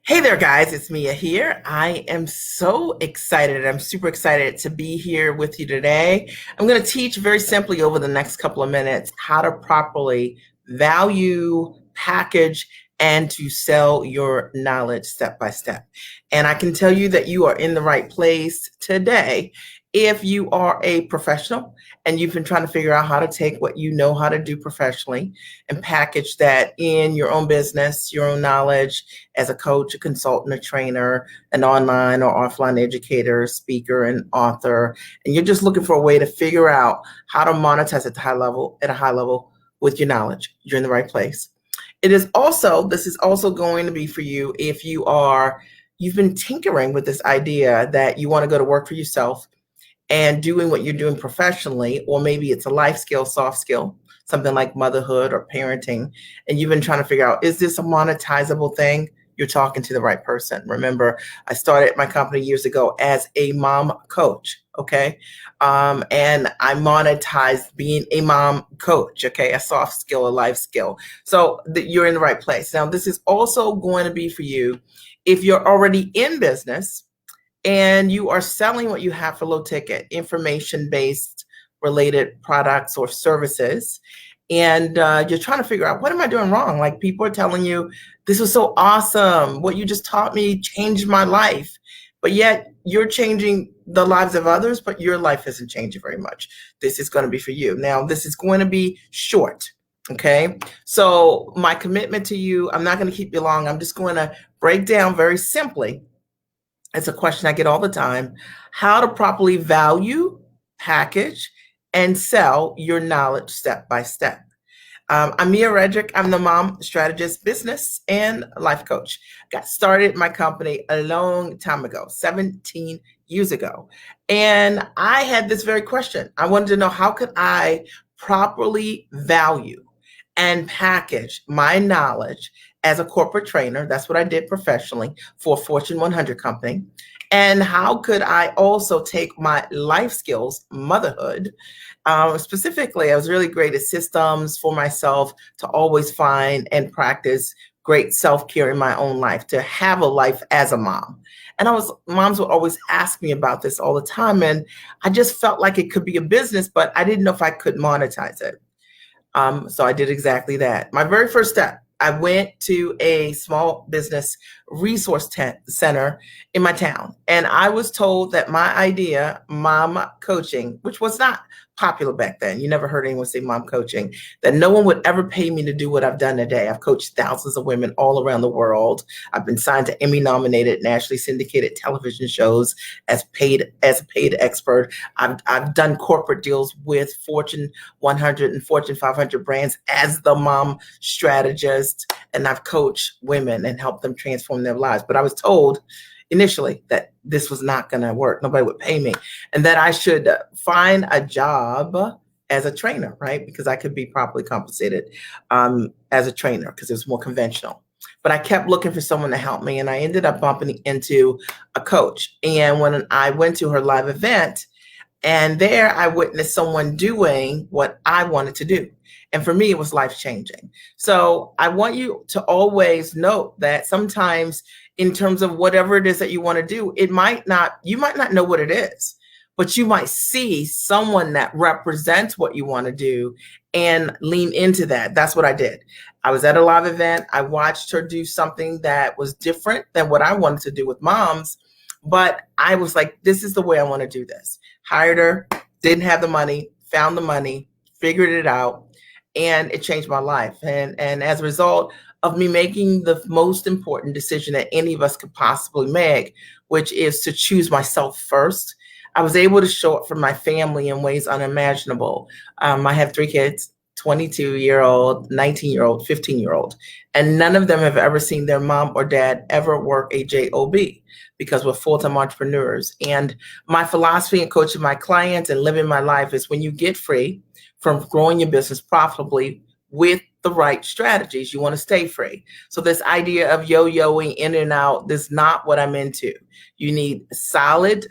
Hey there, guys. It's Mia here. I am so excited. I'm super excited to be here with you today. I'm going to teach very simply over the next couple of minutes how to properly value, package, and to sell your knowledge step by step. And I can tell you that you are in the right place today if you are a professional and you've been trying to figure out how to take what you know how to do professionally and package that in your own business, your own knowledge as a coach, a consultant, a trainer, an online or offline educator, speaker, and author. And you're just looking for a way to figure out how to monetize at a high level with your knowledge. You're in the right place. This is also going to be for you if you've been tinkering with this idea that you want to go to work for yourself and doing what you're doing professionally, or maybe it's a life skill, soft skill, something like motherhood or parenting, and you've been trying to figure out, is this a monetizable thing? You're talking to the right person. Remember, I started my company years ago as a mom coach, okay? And I monetized being a mom coach, okay? A soft skill, a life skill. So you're in the right place. Now, this is also going to be for you if you're already in business and you are selling what you have for low ticket, information based related products or services. And you're trying to figure out, what am I doing wrong? Like, people are telling you, this was so awesome. What you just taught me changed my life. But yet you're changing the lives of others, but your life isn't changing very much. This is going to be for you. Now, this is going to be short. Okay. So my commitment to you, I'm not going to keep you long. I'm just going to break down very simply. It's a question I get all the time: how to properly value, package, and sell your knowledge step by step. I'm Mia Redrick. I'm the mom strategist, business, and life coach. Got started my company a long time ago, 17 years ago. And I had this very question. I wanted to know, how could I properly value and package my knowledge as a corporate trainer? That's what I did professionally for a Fortune 100 company. And how could I also take my life skills, motherhood, specifically, I was really great at systems for myself to always find and practice great self-care in my own life, to have a life as a mom. And moms would always ask me about this all the time. And I just felt like it could be a business, but I didn't know if I could monetize it. So I did exactly that. My very first step, I went to a small business resource center in my town, and I was told that my idea, mom coaching, which was not popular back then, you never heard anyone say mom coaching, that no one would ever pay me to do what I've done today. I've coached thousands of women all around the world. I've been signed to Emmy nominated, nationally syndicated television shows as a paid expert. I've done corporate deals with Fortune 100 and Fortune 500 brands as the mom strategist, and I've coached women and helped them transform their lives. But I was told initially that this was not going to work. Nobody would pay me, and that I should find a job as a trainer, right? Because I could be properly compensated as a trainer, because it was more conventional. But I kept looking for someone to help me, and I ended up bumping into a coach. And when I went to her live event, and there I witnessed someone doing what I wanted to do. And for me, it was life-changing. So I want you to always note that sometimes, in terms of whatever it is that you want to do, you might not know what it is, but you might see someone that represents what you want to do and lean into that. That's what I did. I was at a live event. I watched her do something that was different than what I wanted to do with moms, but I was like, this is the way I want to do this. Hired her, didn't have the money, found the money, figured it out, and it changed my life. And as a result of me making the most important decision that any of us could possibly make, which is to choose myself first, I was able to show up for my family in ways unimaginable. I have 3 kids, 22-year-old, 19-year-old, 15-year-old, and none of them have ever seen their mom or dad ever work a job, because we're full-time entrepreneurs. And my philosophy in coaching my clients and living my life is, when you get free from growing your business profitably with the right strategies, you want to stay free. So this idea of yo-yoing in and out is not what I'm into. You need solid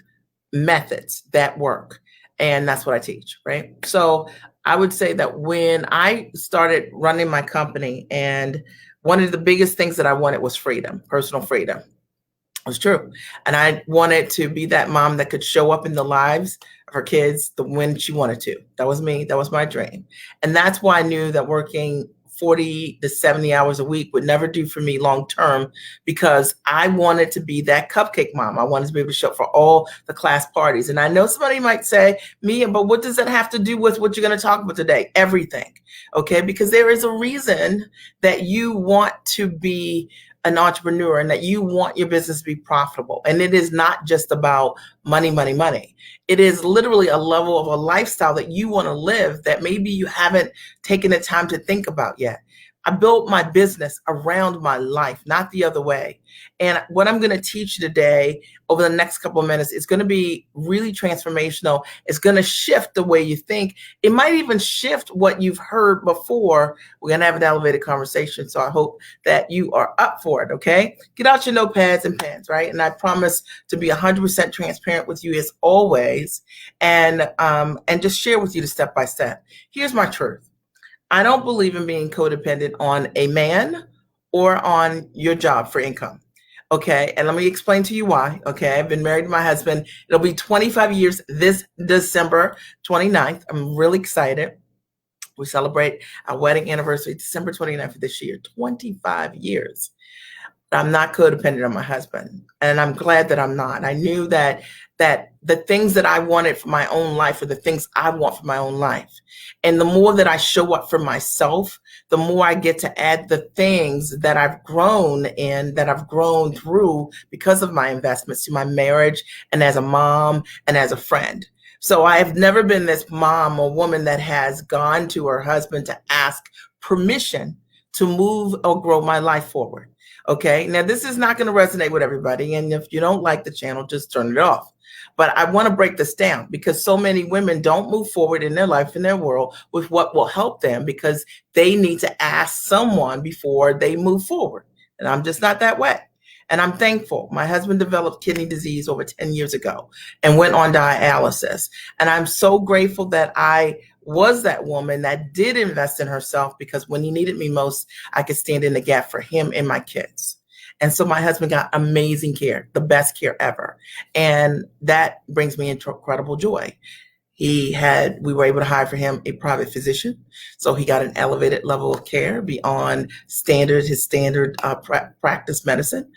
methods that work. And that's what I teach, right? So I would say that when I started running my company and one of the biggest things that I wanted was freedom, personal freedom. It was true. And I wanted to be that mom that could show up in the lives of her kids when she wanted to. That was me. That was my dream. And that's why I knew that working 40 to 70 hours a week would never do for me long term, because I wanted to be that cupcake mom. I wanted to be able to show up for all the class parties. And I know somebody might say, Mia, but what does that have to do with what you're going to talk about today? Everything. Okay. Because there is a reason that you want to be an entrepreneur and that you want your business to be profitable. And it is not just about money, money, money. It is literally a level of a lifestyle that you want to live that maybe you haven't taken the time to think about yet. I built my business around my life, not the other way. And what I'm going to teach you today over the next couple of minutes is going to be really transformational. It's going to shift the way you think. It might even shift what you've heard before. We're going to have an elevated conversation. So I hope that you are up for it. Okay. Get out your notepads and pens, right? And I promise to be 100% transparent with you as always, and just share with you the step by step. Here's my truth. I don't believe in being codependent on a man or on your job for income. Okay. And let me explain to you why. Okay. I've been married to my husband. It'll be 25 years this December 29th. I'm really excited. We celebrate our wedding anniversary, December 29th of this year, 25 years. I'm not codependent on my husband. And I'm glad that I'm not. I knew that the things that I wanted for my own life are the things I want for my own life. And the more that I show up for myself, the more I get to add the things that I've grown in, that I've grown through because of my investments to my marriage and as a mom and as a friend. So I have never been this mom or woman that has gone to her husband to ask permission to move or grow my life forward. Okay. Now, this is not going to resonate with everybody. And if you don't like the channel, just turn it off. But I want to break this down because so many women don't move forward in their life, in their world, with what will help them because they need to ask someone before they move forward. And I'm just not that way. And I'm thankful. My husband developed kidney disease over 10 years ago and went on dialysis. And I'm so grateful that I was that woman that did invest in herself, because when he needed me most, I could stand in the gap for him and my kids. And so my husband got amazing care, the best care ever. And that brings me incredible joy. We were able to hire for him a private physician. So he got an elevated level of care beyond his standard practice medicine.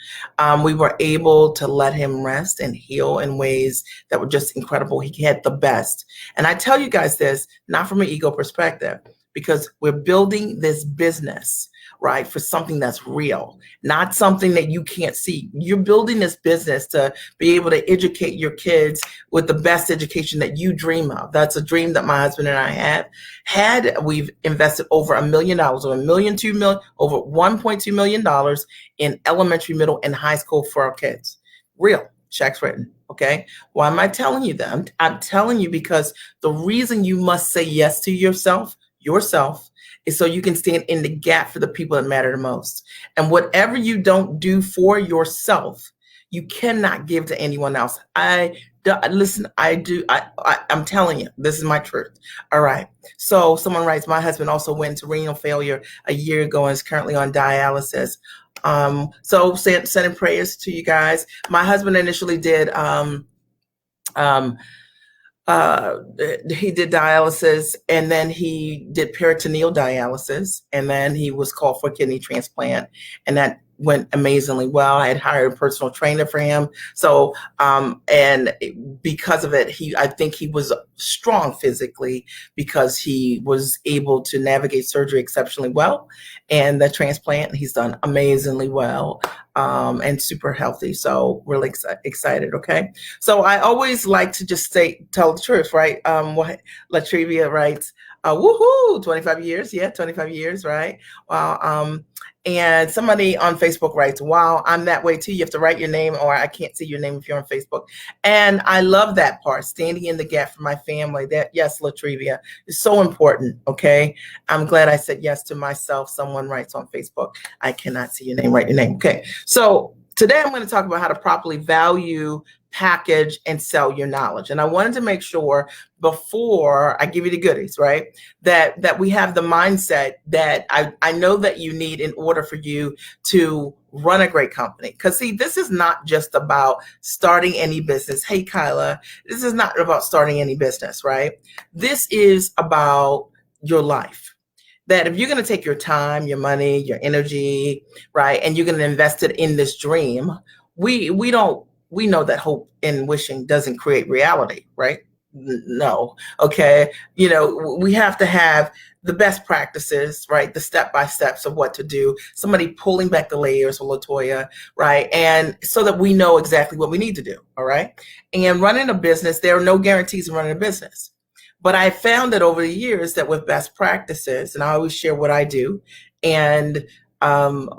We were able to let him rest and heal in ways that were just incredible. He had the best. And I tell you guys this, not from an ego perspective, because we're building this business, right, for something that's real, not something that you can't see. You're building this business to be able to educate your kids with the best education that you dream of. That's a dream that my husband and I had. We've invested over $1 million, over $1.2 million in elementary, middle, and high school for our kids. Real checks written. Okay. Why am I telling you that? I'm telling you because the reason you must say yes to yourself is so you can stand in the gap for the people that matter the most. And whatever you don't do for yourself, you cannot give to anyone else. I'm telling you, this is my truth. All right. So someone writes, my husband also went into renal failure a year ago and is currently on dialysis. So sending prayers to you guys. My husband initially did, he did dialysis, and then he did peritoneal dialysis, and then he was called for a kidney transplant, and that went amazingly well. I had hired a personal trainer for him. So, and because of it, I think he was strong physically because he was able to navigate surgery exceptionally well, and the transplant, he's done amazingly well, and super healthy. So really excited. Okay. So I always like to just tell the truth, right? What Latrivia writes, woohoo, 25 years. Yeah. 25 years. Right. Wow. And somebody on Facebook writes, wow, I'm that way too. You have to write your name, or I can't see your name if you're on Facebook. And I love that part, standing in the gap for my family. That, yes, Latrivia, is so important. Okay. I'm glad I said yes to myself. Someone writes on Facebook, I cannot see your name, write your name. Okay. So today I'm going to talk about how to properly value package, and sell your knowledge. And I wanted to make sure before I give you the goodies, right, that we have the mindset that I know that you need in order for you to run a great company. Because see, this is not just about starting any business. Hey, Kyla, this is not about starting any business, right? This is about your life. That if you're going to take your time, your money, your energy, right, and you're going to invest it in this dream, we don't we know that hope and wishing doesn't create reality, right? No. Okay. We have to have the best practices, right? The step by steps of what to do. Somebody pulling back the layers, Latoya, right? And so that we know exactly what we need to do. All right. And running a business, there are no guarantees in running a business. But I found that over the years that with best practices, and I always share what I do, and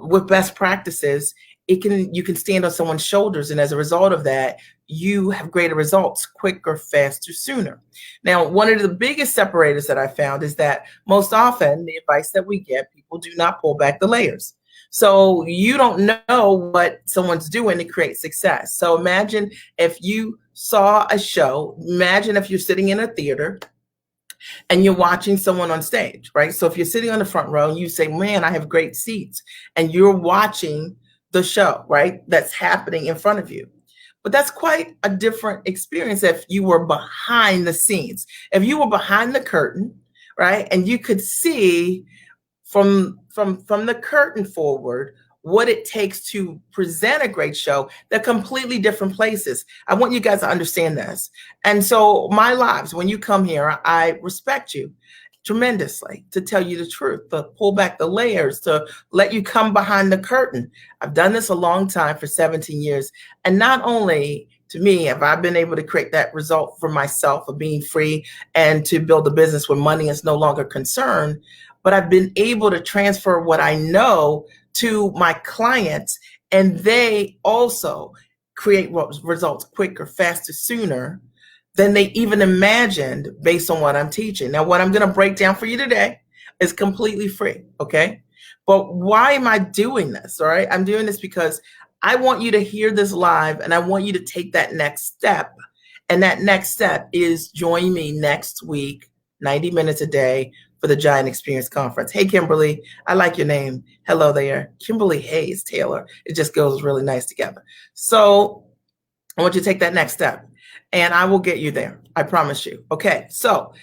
with best practices, you can stand on someone's shoulders, and as a result of that, you have greater results quicker, faster, sooner. Now, one of the biggest separators that I found is that most often the advice that we get, people do not pull back the layers. So you don't know what someone's doing to create success. So imagine if you saw a show, imagine if you're sitting in a theater and you're watching someone on stage, right? So if you're sitting on the front row and you say, man, I have great seats, and you're watching the show, right, that's happening in front of you. But that's quite a different experience if you were behind the scenes. If you were behind the curtain, right, and you could see from the curtain forward what it takes to present a great show. They're completely different places. I want you guys to understand this. And so my lives, when you come here, I respect you tremendously, to tell you the truth, to pull back the layers, to let you come behind the curtain. I've done this a long time, for 17 years. And not only to me have I been able to create that result for myself of being free and to build a business where money is no longer concerned, but I've been able to transfer what I know to my clients, and they also create results quicker, faster, sooner than they even imagined based on what I'm teaching. Now, what I'm going to break down for you today is completely free, okay? But why am I doing this, all right? I'm doing this because I want you to hear this live, and I want you to take that next step. And that next step is join me next week, 90 minutes a day, for the Giant Experience Conference. Hey, Kimberly, I like your name. Hello there. Kimberly Hayes Taylor. It just goes really nice together. So I want you to take that next step, and I will get you there. I promise you. Okay, so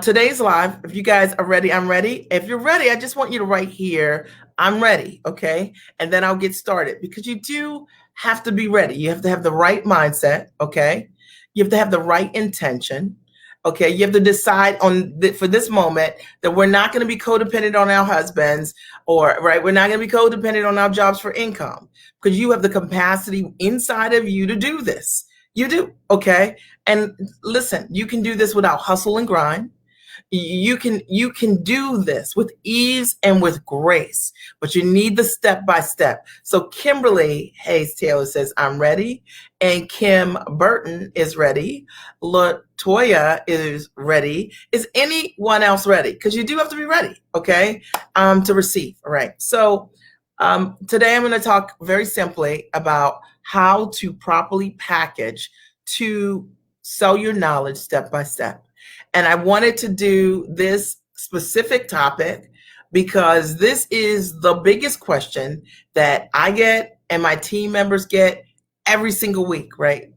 today's live, if you guys are ready, I'm ready. If you're ready, I just want you to write here, I'm ready, okay? And then I'll get started, because you do have to be ready. You have to have the right mindset, okay? You have to have the right intention. Okay, you have to decide for this moment that we're not going to be codependent on our husbands, or right, we're not going to be codependent on our jobs for income, because you have the capacity inside of you to do this. You do, okay? And listen, you can do this without hustle and grind. You can do this with ease and with grace, but you need the step by step. So Kimberly Hayes Taylor says, I'm ready. And Kim Burton is ready. Latoya is ready. Is anyone else ready? Because you do have to be ready, okay, to receive. All right. So today I'm going to talk very simply about how to properly package to sell your knowledge step by step. And I wanted to do this specific topic because this is the biggest question that I get and my team members get every single week, right?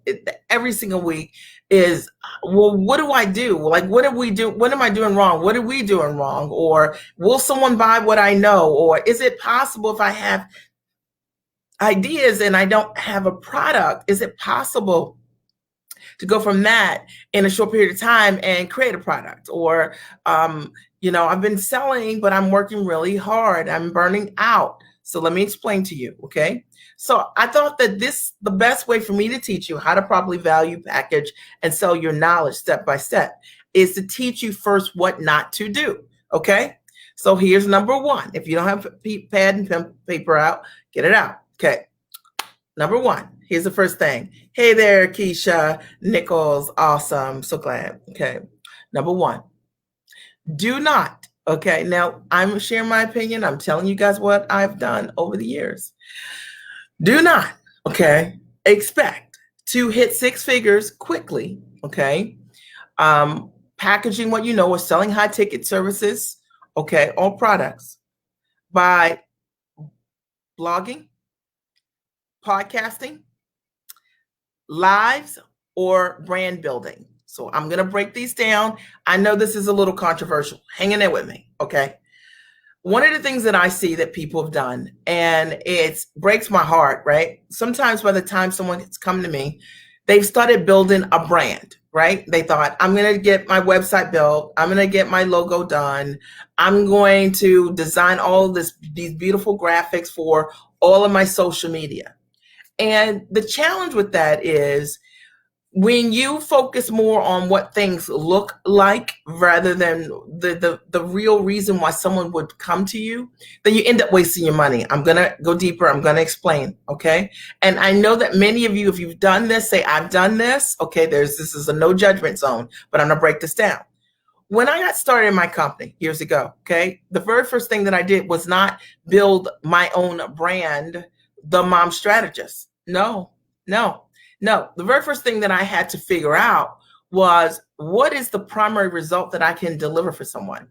Every single week is, well, what do I do? Like, what do we do? What am I doing wrong? What are we doing wrong? Or will someone buy what I know? Or is it possible if I have ideas and I don't have a product, is it possible to go from that in a short period of time and create a product? Or, I've been selling, but I'm working really hard. I'm burning out. So let me explain to you, okay? So I thought that the best way for me to teach you how to properly value, package, and sell your knowledge step by step is to teach you first what not to do, okay? So here's number one. If you don't have pad and paper out, get it out, okay? Number one, here's the first thing. Hey there, Keisha Nichols. Awesome. So glad. Okay. Number one, do not. Okay. Now, I'm sharing my opinion. I'm telling you guys what I've done over the years. Do not, okay, expect to hit six figures quickly, okay, packaging what you know or selling high ticket services, okay, or products by blogging, podcasting, lives, or brand building. So I'm going to break these down. I know this is a little controversial. Hang in there with me, okay? One of the things that I see that people have done, and it breaks my heart, right? Sometimes by the time someone has come to me, they've started building a brand, right? They thought, I'm going to get my website built. I'm going to get my logo done. I'm going to design all of these beautiful graphics for all of my social media. And the challenge with that is when you focus more on what things look like rather than the real reason why someone would come to you, then you end up wasting your money. I'm going to go deeper. I'm going to explain. Okay. And I know that many of you, if you've done this, say, I've done this. Okay. This is a no judgment zone, but I'm going to break this down. When I got started in my company years ago, okay, the very first thing that I did was not build my own brand, the mom strategist. No. The very first thing that I had to figure out was, what is the primary result that I can deliver for someone?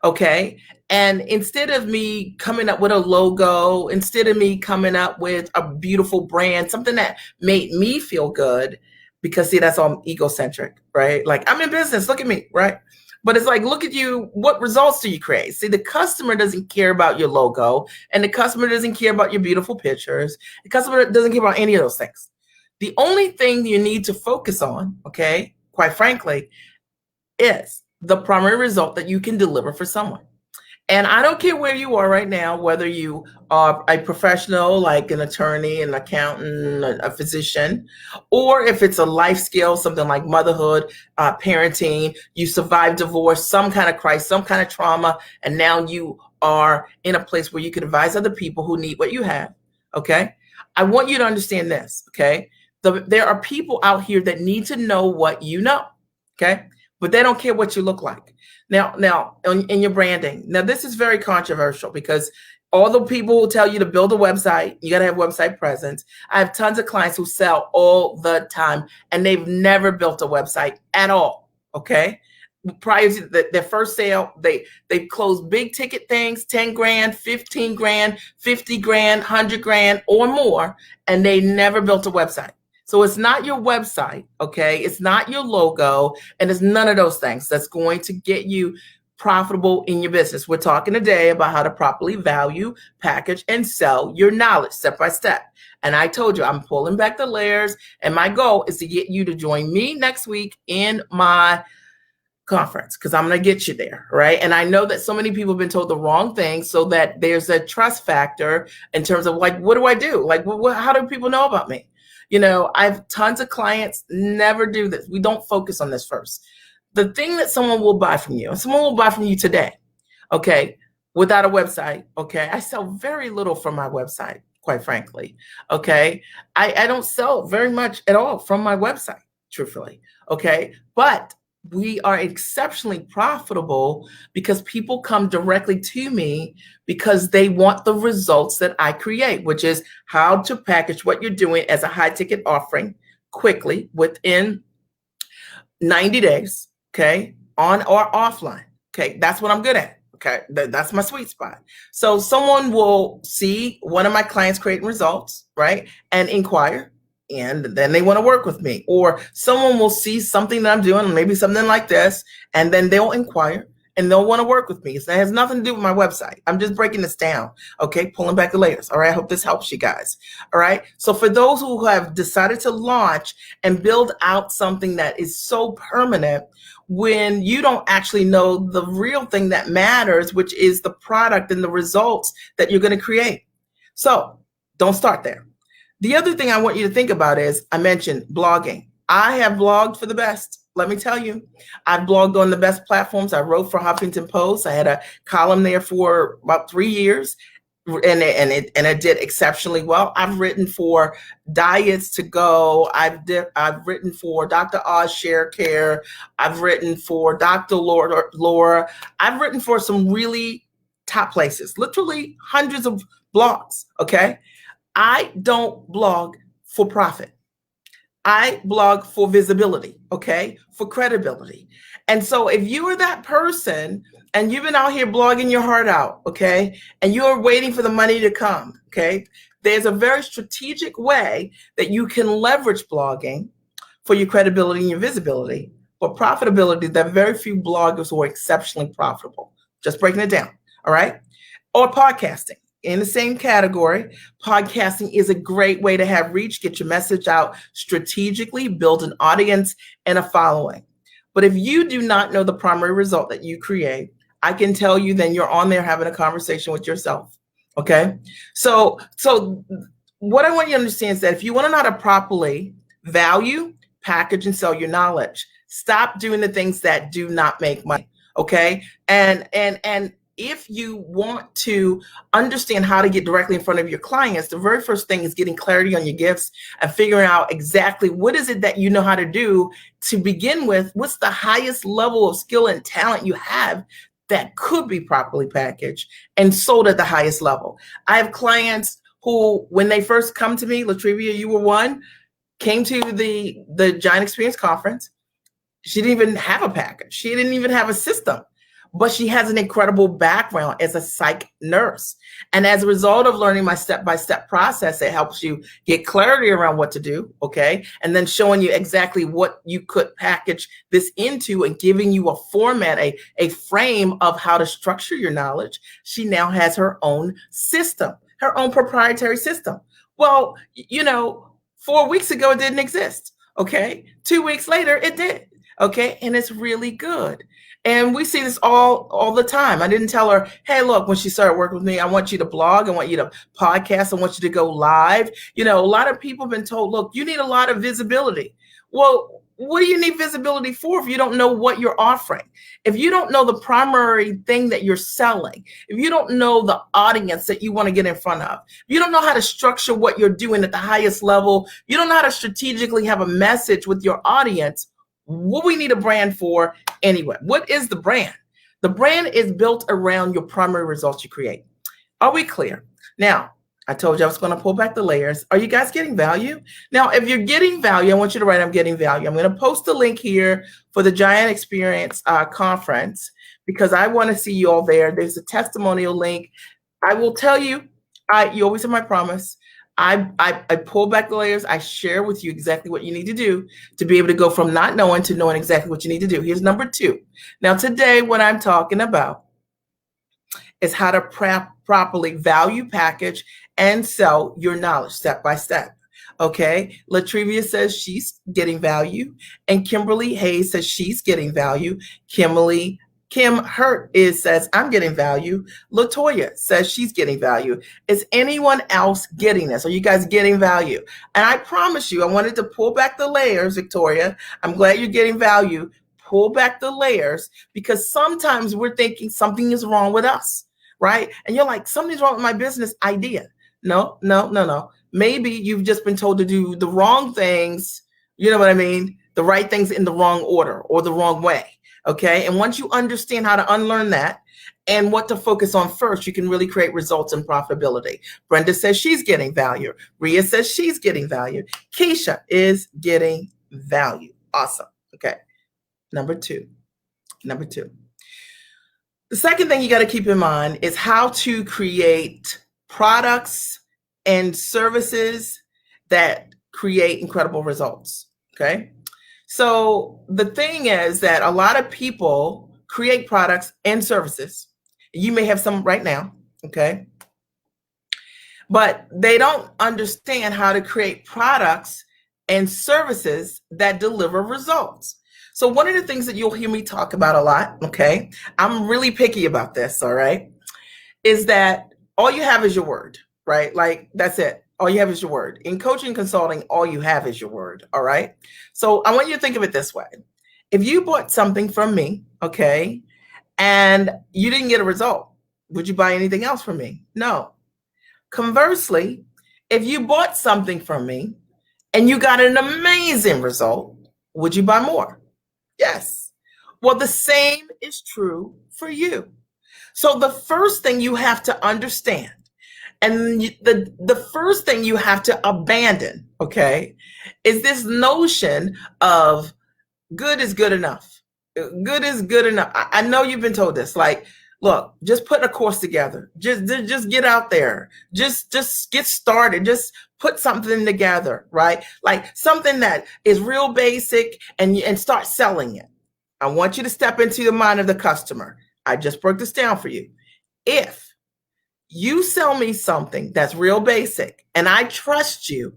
Okay. And instead of me coming up with a logo, instead of me coming up with a beautiful brand, something that made me feel good, because see, that's all egocentric, right? Like, I'm in business, look at me, right? But it's like, look at you, what results do you create? See, the customer doesn't care about your logo, and the customer doesn't care about your beautiful pictures. The customer doesn't care about any of those things. The only thing you need to focus on, okay, quite frankly, is the primary result that you can deliver for someone. And I don't care where you are right now, whether you are a professional, like an attorney, an accountant, a physician, or if it's a life skill, something like motherhood, parenting, you survived divorce, some kind of crisis, some kind of trauma, and now you are in a place where you can advise other people who need what you have, okay? I want you to understand this, okay? There are people out here that need to know what you know, okay? But they don't care what you look like. Now, in your branding, now this is very controversial because all the people will tell you to build a website, you got to have website presence. I have tons of clients who sell all the time and they've never built a website at all, okay? Prior to their first sale, they closed big ticket things, 10 grand, 15 grand, 50 grand, 100 grand or more, and they never built a website. So it's not your website, okay? It's not your logo, and it's none of those things that's going to get you profitable in your business. We're talking today about how to properly value, package, and sell your knowledge step by step. And I told you, I'm pulling back the layers, and my goal is to get you to join me next week in my conference, because I'm going to get you there, right? And I know that so many people have been told the wrong thing, so that there's a trust factor in terms of like, what do I do? Like, how do people know about me? You know, I have tons of clients never do this. We don't focus on this first. The thing that someone will buy from you, and someone will buy from you today, okay, without a website, okay? I sell very little from my website, quite frankly, okay? I don't sell very much at all from my website, truthfully, okay? But we are exceptionally profitable because people come directly to me because they want the results that I create, which is how to package what you're doing as a high ticket offering quickly within 90 days, okay, on or offline. Okay, that's what I'm good at. Okay, that's my sweet spot. So someone will see one of my clients creating results, right, and inquire, and then they want to work with me. Or someone will see something that I'm doing, maybe something like this, and then they'll inquire and they'll want to work with me. So it has nothing to do with my website. I'm just breaking this down, okay, pulling back the layers. All right, I hope this helps you guys. All right, so for those who have decided to launch and build out something that is so permanent, when you don't actually know the real thing that matters, which is the product and the results that you're going to create. So don't start there. The other thing I want you to think about is, I mentioned blogging. I have blogged for the best. Let me tell you, I've blogged on the best platforms. I wrote for Huffington Post. I had a column there for about 3 years, and it did exceptionally well. I've written for Diets to Go. I've written for Dr. Oz Share Care. I've written for Dr. Laura. I've written for some really top places, literally hundreds of blogs, okay? I don't blog for profit. I blog for visibility, okay, for credibility. And so if you are that person and you've been out here blogging your heart out, okay, and you're waiting for the money to come, okay, there's a very strategic way that you can leverage blogging for your credibility and your visibility. For profitability, there are very few bloggers who are exceptionally profitable. Just breaking it down, all right? Or podcasting. In the same category, podcasting is a great way to have reach, get your message out strategically, build an audience and a following. But if you do not know the primary result that you create, I can tell you then you're on there having a conversation with yourself. Okay. So what I want you to understand is that if you want to know how to properly value, package, and sell your knowledge, stop doing the things that do not make money. Okay. And if you want to understand how to get directly in front of your clients, the very first thing is getting clarity on your gifts and figuring out exactly what is it that you know how to do to begin with. What's the highest level of skill and talent you have that could be properly packaged and sold at the highest level? I have clients who, when they first come to me, Latrivia, you were one, came to the Giant Experience Conference. She didn't even have a package. She didn't even have a system. But she has an incredible background as a psych nurse. And as a result of learning my step-by-step process, it helps you get clarity around what to do, okay? And then showing you exactly what you could package this into and giving you a format, a frame of how to structure your knowledge. She now has her own system, her own proprietary system. Well, 4 weeks ago, it didn't exist, okay? 2 weeks later, it did, okay? And it's really good. And we see this all the time. I didn't tell her, hey, look, when she started working with me, I want you to blog, I want you to podcast, I want you to go live. A lot of people have been told, look, you need a lot of visibility. Well, what do you need visibility for if you don't know what you're offering? If you don't know the primary thing that you're selling, if you don't know the audience that you want to get in front of, if you don't know how to structure what you're doing at the highest level, you don't know how to strategically have a message with your audience, what we need a brand for anyway. What is the brand? The brand is built around your primary results you create. Are we clear? Now, I told you I was going to pull back the layers. Are you guys getting value? Now, if you're getting value, I want you to write, I'm getting value. I'm going to post a link here for the Giant Experience conference because I want to see you all there. There's a testimonial link. I will tell you, you always have my promise. I pull back the layers. I share with you exactly what you need to do to be able to go from not knowing to knowing exactly what you need to do. Here's number 2. Now, today, what I'm talking about is how to properly value, package, and sell your knowledge step by step. Okay. Latrivia says she's getting value, and Kimberly Hayes says she's getting value. Kim Hurt says, I'm getting value. Latoya says she's getting value. Is anyone else getting this? Are you guys getting value? And I promise you, I wanted to pull back the layers, Victoria. I'm glad you're getting value. Pull back the layers because sometimes we're thinking something is wrong with us, right? And you're like, something's wrong with my business idea. No. Maybe you've just been told to do the wrong things. You know what I mean? The right things in the wrong order or the wrong way. Okay. And once you understand how to unlearn that and what to focus on first, you can really create results and profitability. Brenda says she's getting value. Rhea says she's getting value. Keisha is getting value. Awesome. Okay. Number two. The second thing you got to keep in mind is how to create products and services that create incredible results. Okay. So the thing is that a lot of people create products and services. You may have some right now, okay? But they don't understand how to create products and services that deliver results. So one of the things that you'll hear me talk about a lot, okay? I'm really picky about this, all right? Is that all you have is your word, right? Like that's it. All you have is your word. In coaching and consulting, all you have is your word, all right? So I want you to think of it this way. If you bought something from me, okay, and you didn't get a result, would you buy anything else from me? No. Conversely, if you bought something from me and you got an amazing result, would you buy more? Yes. Well, the same is true for you. So the first thing you have to understand And the first thing you have to abandon, okay, is this notion of good is good enough. Good is good enough. I know you've been told this. Like, look, just put a course together. Just get out there. Just get started. Just put something together, right? Like something that is real basic and start selling it. I want you to step into the mind of the customer. I just broke this down for you. If you sell me something that's real basic and I trust you,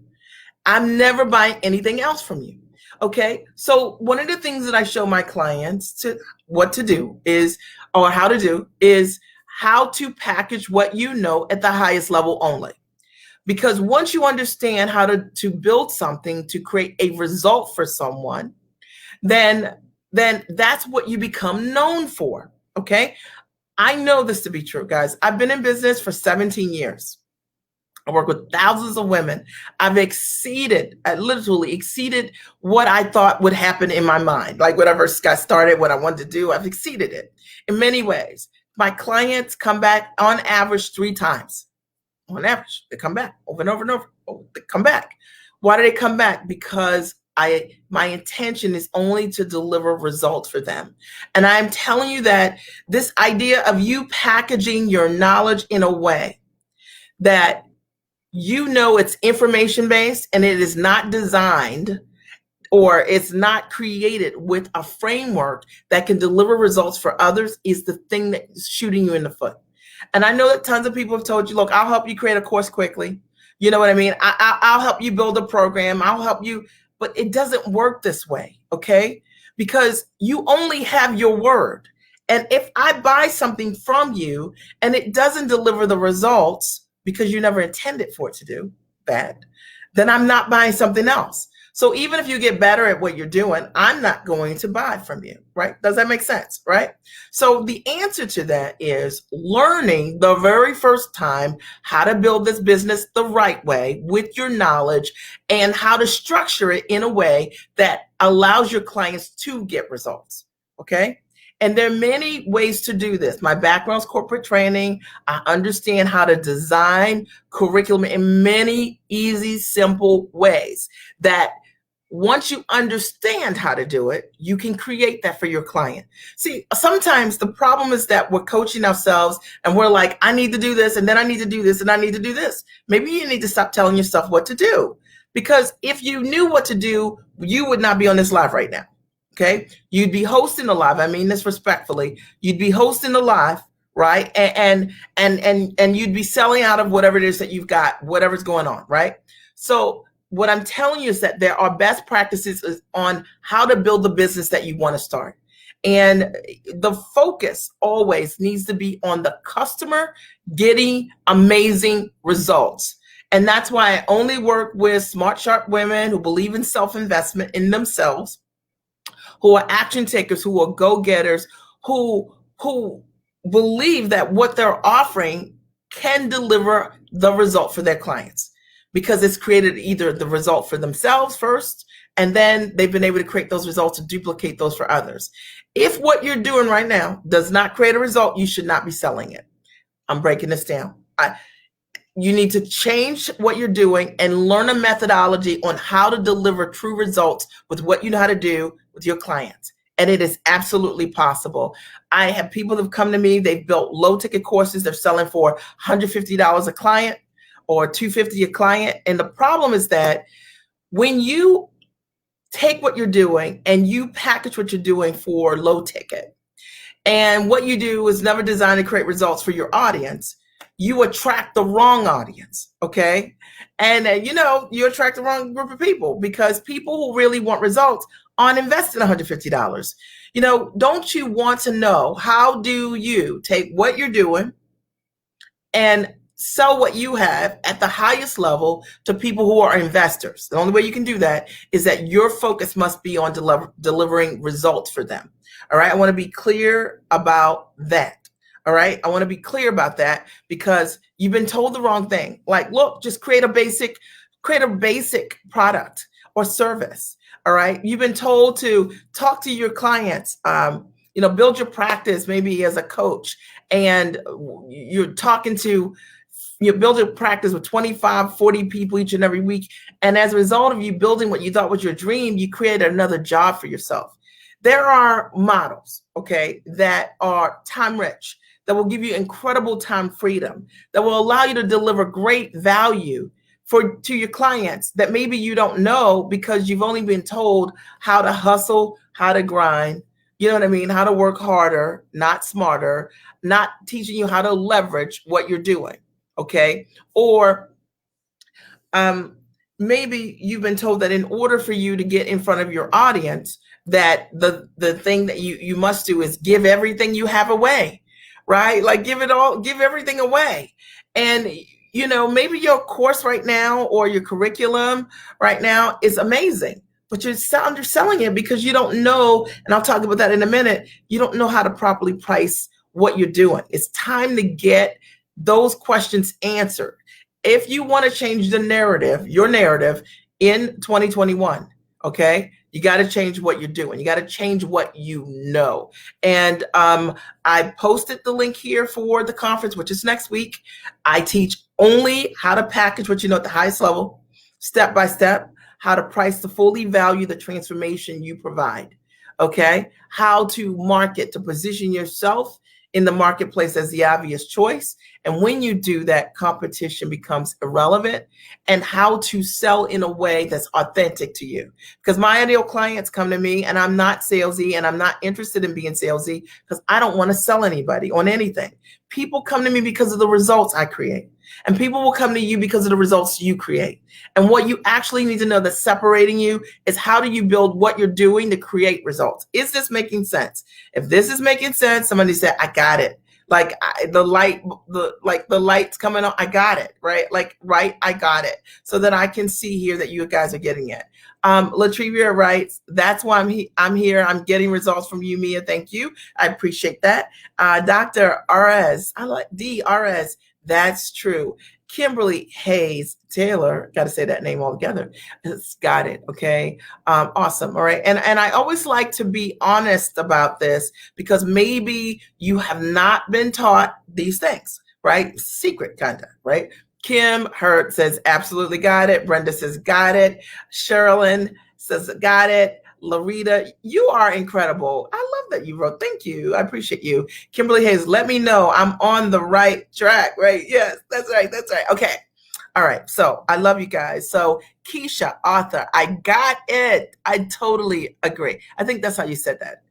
I'm never buying anything else from you. Okay. So one of the things that I show my clients to what to do is, or how to do is how to package what you know at the highest level only. Because once you understand how to build something to create a result for someone, then that's what you become known for. Okay. I know this to be true, guys. I've been in business for 17 years. I work with thousands of women. I literally exceeded what I thought would happen in my mind. Like whatever got started, what I wanted to do, I've exceeded it in many ways. My clients come back on average 3 times. On average, they come back over and over and over. Oh, they come back. Why do they come back? Because my intention is only to deliver results for them. And I'm telling you that this idea of you packaging your knowledge in a way that you know it's information based and it is not designed or it's not created with a framework that can deliver results for others is the thing that's shooting you in the foot. And I know that tons of people have told you, look, I'll help you create a course quickly. You know what I mean? I'll help you build a program. I'll help you. But it doesn't work this way, okay? Because you only have your word. And if I buy something from you and it doesn't deliver the results because you never intended for it to do that, then I'm not buying something else. So even if you get better at what you're doing, I'm not going to buy from you, right? Does that make sense, right? So the answer to that is learning the very first time how to build this business the right way with your knowledge and how to structure it in a way that allows your clients to get results, okay? And there are many ways to do this. My background is corporate training. I understand how to design curriculum in many easy, simple ways that once you understand how to do it, you can create that for your client. See, sometimes the problem is that we're coaching ourselves and we're like, I need to do this, and then I need to do this, and I need to do this. Maybe you need to stop telling yourself what to do. Because if you knew what to do, you would not be on this live right now. Okay? You'd be hosting a live. I mean this respectfully. You'd be hosting a live, right? And you'd be selling out of whatever it is that you've got, whatever's going on, right? So what I'm telling you is that there are best practices on how to build the business that you want to start. And the focus always needs to be on the customer getting amazing results. And that's why I only work with smart, sharp women who believe in self-investment in themselves, who are action takers, who are go-getters, who believe that what they're offering can deliver the result for their clients. Because it's created either the result for themselves first, and then they've been able to create those results and duplicate those for others. If what you're doing right now does not create a result, you should not be selling it. I'm breaking this down. You need to change what you're doing and learn a methodology on how to deliver true results with what you know how to do with your clients. And it is absolutely possible. I have people that have come to me, they've built low ticket courses, they're selling for $150 a client or $250 a client. And the problem is that when you take what you're doing and you package what you're doing for low ticket, and what you do is never designed to create results for your audience, you attract the wrong audience, okay? And you attract the wrong group of people, because people who really want results aren't investing $150. Don't you want to know, how do you take what you're doing and sell what you have at the highest level to people who are investors? The only way you can do that is that your focus must be on delivering results for them. All right. I want to be clear about that. All right. I want to be clear about that, because you've been told the wrong thing. Like, look, just create a basic product or service. All right. You've been told to talk to your clients, build your practice maybe as a coach, and you're talking to You build a practice with 25, 40 people each and every week. And as a result of you building what you thought was your dream, you created another job for yourself. There are models, okay, that are time rich, that will give you incredible time freedom, that will allow you to deliver great value to your clients that maybe you don't know because you've only been told how to hustle, how to grind, you know what I mean? How to work harder, not smarter, not teaching you how to leverage what you're doing. Okay. Or um, maybe you've been told that in order for you to get in front of your audience, that the thing that you must do is give everything you have away, right? Like give it all, give everything away. And you know, maybe your course right now or your curriculum right now is amazing, but you're underselling it because you don't know, and I'll talk about that in a minute, you don't know how to properly price what you're doing. It's time to get those questions answered. If you want to change the narrative, your narrative in 2021, okay, you got to change what you're doing. You got to change what you know. And I posted the link here for the conference, which is next week. I teach only how to package what you know at the highest level, step by step, how to price to fully value the transformation you provide. Okay, how to market to position yourself in the marketplace as the obvious choice. And when you do that, competition becomes irrelevant, and how to sell in a way that's authentic to you. Because my ideal clients come to me and I'm not salesy, and I'm not interested in being salesy because I don't want to sell anybody on anything. People come to me because of the results I create. And people will come to you because of the results you create. And what you actually need to know that's separating you is how do you build what you're doing to create results? Is this making sense? If this is making sense, somebody said, I got it. Like the light's coming on. I got it, right? Like, right. I got it. So that I can see here that you guys are getting it. Latrivia writes, that's why I'm here. I'm getting results from you, Mia. Thank you. I appreciate that. Dr. RS, I like DRS. That's true. Kimberly Hayes Taylor, got to say that name all together. Got it. Okay. Awesome. All right. And I always like to be honest about this because maybe you have not been taught these things, right? Secret kind of, right? Kim Hurt says, absolutely got it. Brenda says, got it. Sherilyn says, got it. Larita, you are incredible. I love that you wrote. Thank you. I appreciate you. Kimberly Hayes, let me know I'm on the right track, right? Yes, that's right. That's right. Okay. All right. So I love you guys. So Keisha, author, I got it. I totally agree. I think that's how you said that,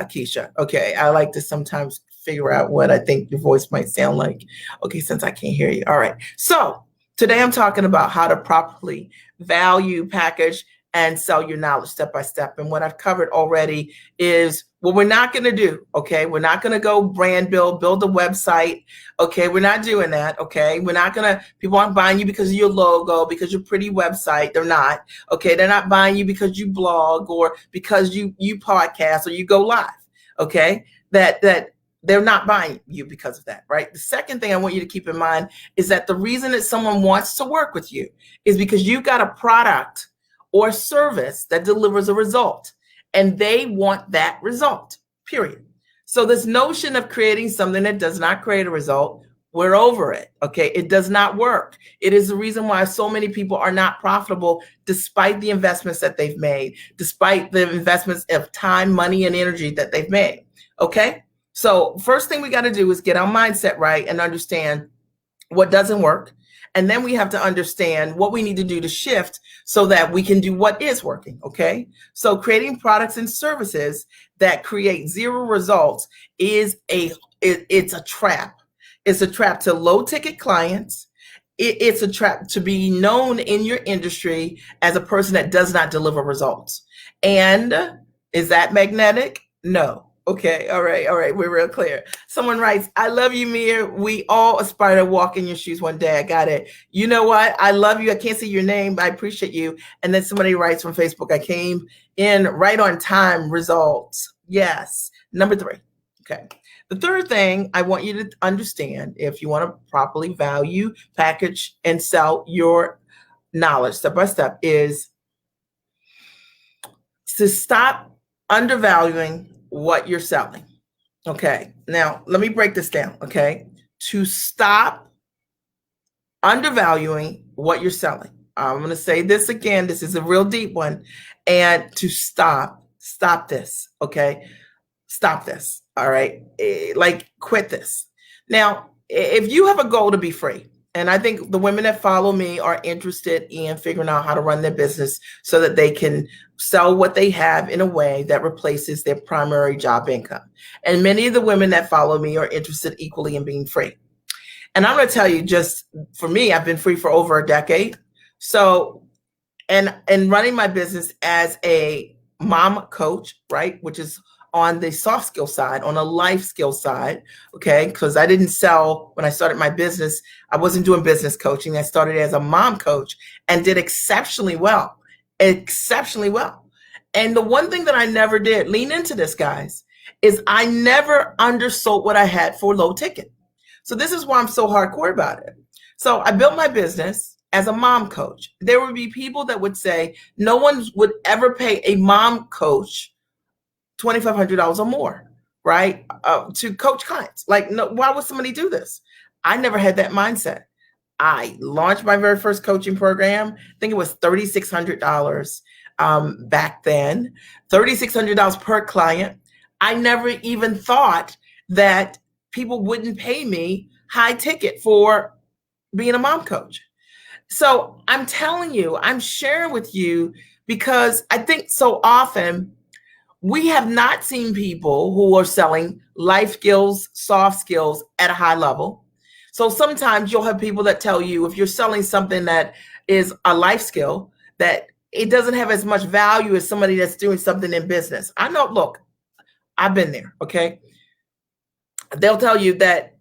Keisha. Okay. I like to sometimes figure out what I think your voice might sound like. Okay. Since I can't hear you. All right. So today I'm talking about how to properly value, package, and sell your knowledge step by step. And what I've covered already is what we're not going to do. Okay. We're not going to go brand build a website. Okay. We're not doing that. Okay. We're not going to, people aren't buying you because of your logo, because your pretty website. They're not. Okay. They're not buying you because you blog or because you podcast or you go live. Okay. That they're not buying you because of that, right? The second thing I want you to keep in mind is that the reason that someone wants to work with you is because you've got a product or service that delivers a result, and they want that result, period. So this notion of creating something that does not create a result, we're over it, okay? It does not work. It is the reason why so many people are not profitable despite the investments that they've made, despite the investments of time, money, and energy that they've made, okay? So first thing we got to do is get our mindset right and understand what doesn't work. And then we have to understand what we need to do to shift so that we can do what is working, okay? So creating products and services that create zero results is it's a trap. It's a trap to low ticket clients. It's a trap to be known in your industry as a person that does not deliver results. And is that magnetic? No. Okay. All right. All right. We're real clear. Someone writes, I love you, Mia. We all aspire to walk in your shoes one day. I got it. You know what? I love you. I can't see your name, but I appreciate you. And then somebody writes from Facebook, I came in right on time. Results. Yes. Number 3. Okay. The third thing I want you to understand, if you want to properly value, package, and sell your knowledge step by step, is to stop undervaluing what you're selling. Okay. Now, let me break this down. Okay. To stop undervaluing what you're selling. I'm going to say this again. This is a real deep one. And to stop this. Okay. Stop this. All right. Like, quit this. Now, if you have a goal to be free, and I think the women that follow me are interested in figuring out how to run their business so that they can sell what they have in a way that replaces their primary job income. And many of the women that follow me are interested equally in being free. And I'm going to tell you, just for me, I've been free for over a decade. So, and running my business as a mom coach, right, which is on the soft skill side, on a life skill side, okay, because I didn't sell when I started my business. I wasn't doing business coaching. I started as a mom coach and did exceptionally well, exceptionally well. And the one thing that I never did, lean into this, guys, is I never undersold what I had for low ticket. So this is why I'm so hardcore about it. So I built my business as a mom coach. There would be people that would say no one would ever pay a mom coach $2,500 or more, right? To coach clients. Like, no, why would somebody do this? I never had that mindset. I launched my very first coaching program. I think it was $3,600 back then, $3,600 per client. I never even thought that people wouldn't pay me high ticket for being a mom coach. So I'm telling you, I'm sharing with you because I think so often we have not seen people who are selling life skills, soft skills at a high level. So sometimes you'll have people that tell you if you're selling something that is a life skill, that it doesn't have as much value as somebody that's doing something in business. I know, look, I've been there, okay? They'll tell you that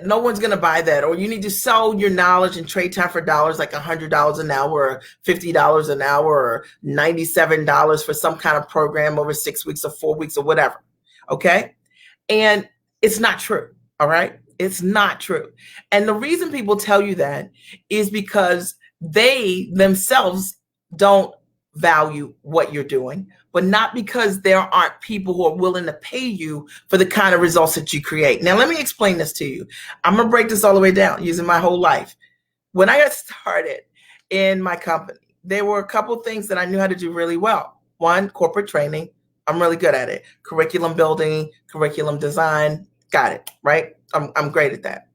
no one's going to buy that, or you need to sell your knowledge and trade time for dollars, like $100 an hour or $50 an hour or $97 for some kind of program over 6 weeks or 4 weeks or whatever. Okay. And it's not true. All right. It's not true. And the reason people tell you that is because they themselves don't value what you're doing, but not because there aren't people who are willing to pay you for the kind of results that you create. Now, let me explain this to you. I'm going to break this all the way down using my whole life. When I got started in my company, there were a couple of things that I knew how to do really well. One, corporate training. I'm really good at it. Curriculum building, curriculum design. Got it, right? I'm great at that.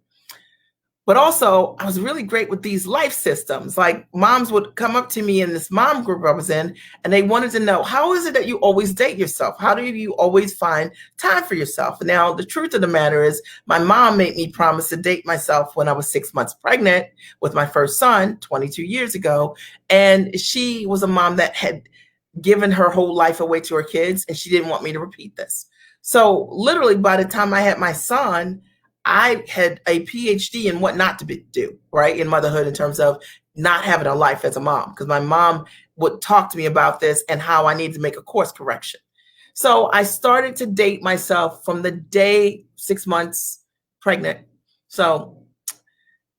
But also, I was really great with these life systems. Like, moms would come up to me in this mom group I was in, and they wanted to know, how is it that you always date yourself? How do you always find time for yourself? Now, the truth of the matter is, my mom made me promise to date myself when I was 6 months pregnant with my first son 22 years ago. And she was a mom that had given her whole life away to her kids, and she didn't want me to repeat this. So literally, by the time I had my son, I had a PhD in what not to do, right, in motherhood, in terms of not having a life as a mom, because my mom would talk to me about this and how I needed to make a course correction. So I started to date myself from the day 6 months pregnant. So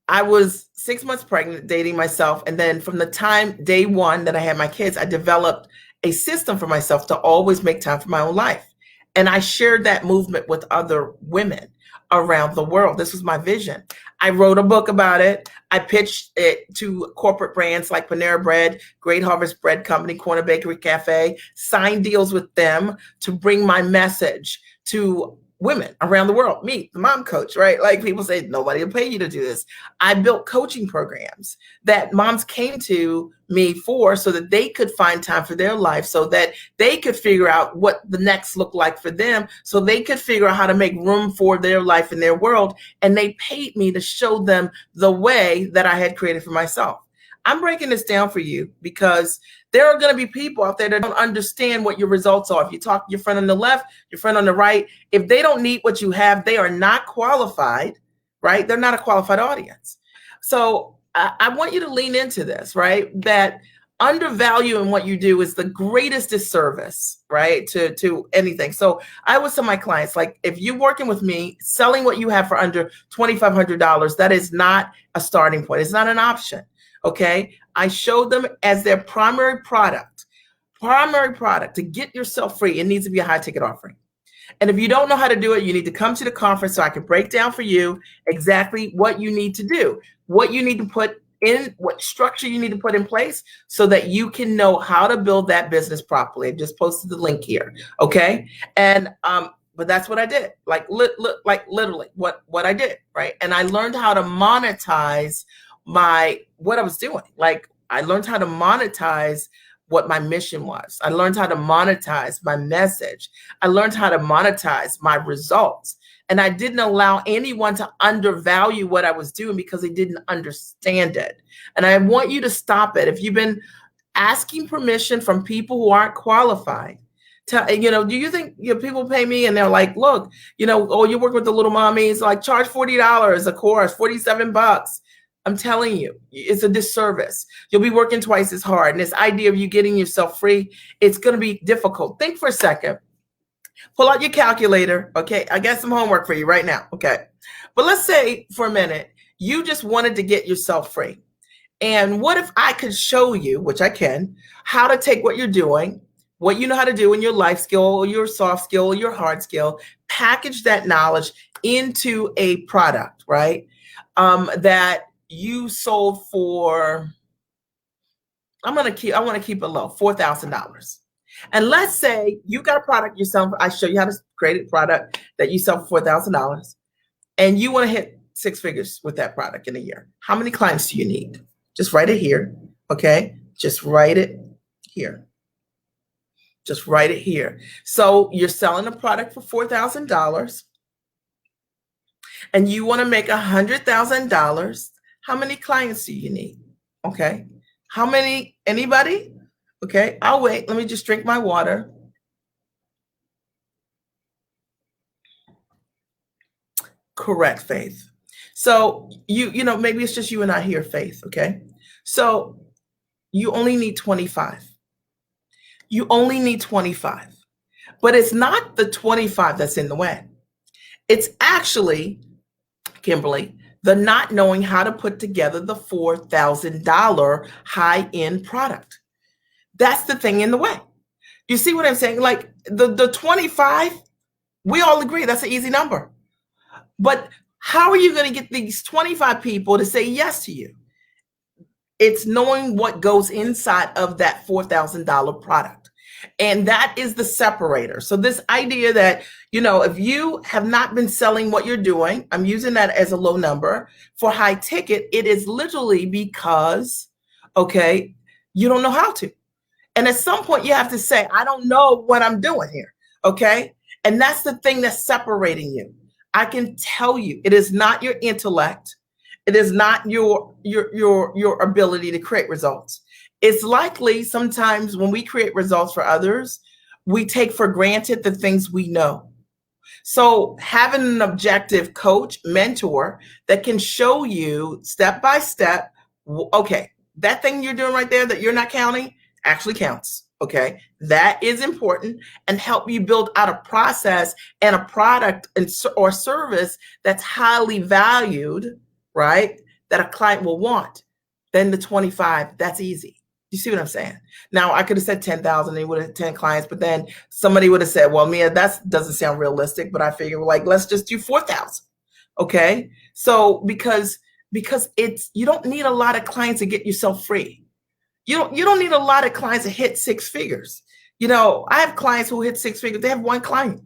I was 6 months pregnant, dating myself. And then from the time day one that I had my kids, I developed a system for myself to always make time for my own life. And I shared that movement with other women around the world. This was my vision. I wrote a book about it. I pitched it to corporate brands like Panera Bread, Great Harvest Bread Company, Corner Bakery Cafe, signed deals with them to bring my message to women around the world. Me, the mom coach, right? Like, people say, nobody will pay you to do this. I built coaching programs that moms came to me for so that they could find time for their life, so that they could figure out what the next looked like for them, so they could figure out how to make room for their life in their world. And they paid me to show them the way that I had created for myself. I'm breaking this down for you because there are going to be people out there that don't understand what your results are. If you talk to your friend on the left, your friend on the right, if they don't need what you have, they are not qualified, right? They're not a qualified audience. So I want you to lean into this, right? That undervaluing what you do is the greatest disservice, right? To anything. So I always tell my clients, like, if you're working with me, selling what you have for under $2,500, that is not a starting point. It's not an option. Okay. I showed them as their primary product to get yourself free. It needs to be a high ticket offering. And if you don't know how to do it, you need to come to the conference so I can break down for you exactly what you need to do. what you need to put in, what structure you need to put in place so that you can know how to build that business properly. I just posted the link here. Okay. And, but that's what I did. Like, like literally what I did. Right. And I learned how to monetize what I was doing. Like, I learned how to monetize what my mission was. I learned how to monetize my message. I learned how to monetize my results. And I didn't allow anyone to undervalue what I was doing because they didn't understand it. And I want you to stop it. If you've been asking permission from people who aren't qualified, do you think people pay me and they're like, look, oh, you work with the little mommies, like charge $40 a course, $47. I'm telling you, it's a disservice. You'll be working twice as hard. And this idea of you getting yourself free, it's going to be difficult. Think for a second. Pull out your calculator. Okay. I got some homework for you right now. Okay. But let's say for a minute, you just wanted to get yourself free. And what if I could show you, which I can, how to take what you're doing, what you know how to do in your life skill, or your soft skill, or your hard skill, package that knowledge into a product, right? That you sold for, I want to keep it low, $4,000. And let's say you got a product you sell. I show you how to create a product that you sell for $4,000, and you want to hit 6 figures with that product in a year. How many clients do you need? Just write it here. Okay. Just write it here. Just write it here. So you're selling a product for $4,000 and you want to make $100,000. How many clients do you need? Okay. How many? Anybody? Okay. I'll wait. Let me just drink my water. Correct, Faith. So maybe it's just you and I here, Faith. Okay. So you only need 25. You only need 25. But it's not the 25 that's in the way. It's actually, Kimberly, the not knowing how to put together the $4,000 high-end product. That's the thing in the way. You see what I'm saying? Like the 25, we all agree that's an easy number. But how are you going to get these 25 people to say yes to you? It's knowing what goes inside of that $4,000 product. And that is the separator. So this idea that, if you have not been selling what you're doing, I'm using that as a low number for high ticket, it is literally because, okay, you don't know how to. And at some point you have to say, I don't know what I'm doing here. Okay. And that's the thing that's separating you. I can tell you, it is not your intellect. It is not your ability to create results. It's likely sometimes when we create results for others, we take for granted the things we know. So having an objective coach, mentor that can show you step by step, okay, that thing you're doing right there that you're not counting actually counts. Okay, that is important, and help you build out a process and a product or service that's highly valued, right? That a client will want. Then the 25, that's easy. You see what I'm saying? Now I could have said 10,000 and you would have 10 clients, but then somebody would have said, well, Mia, that doesn't sound realistic, but I figure let's just do 4,000. Okay. So because you don't need a lot of clients to get yourself free. You don't need a lot of clients to hit 6 figures. I have clients who hit 6 figures. They have 1 client,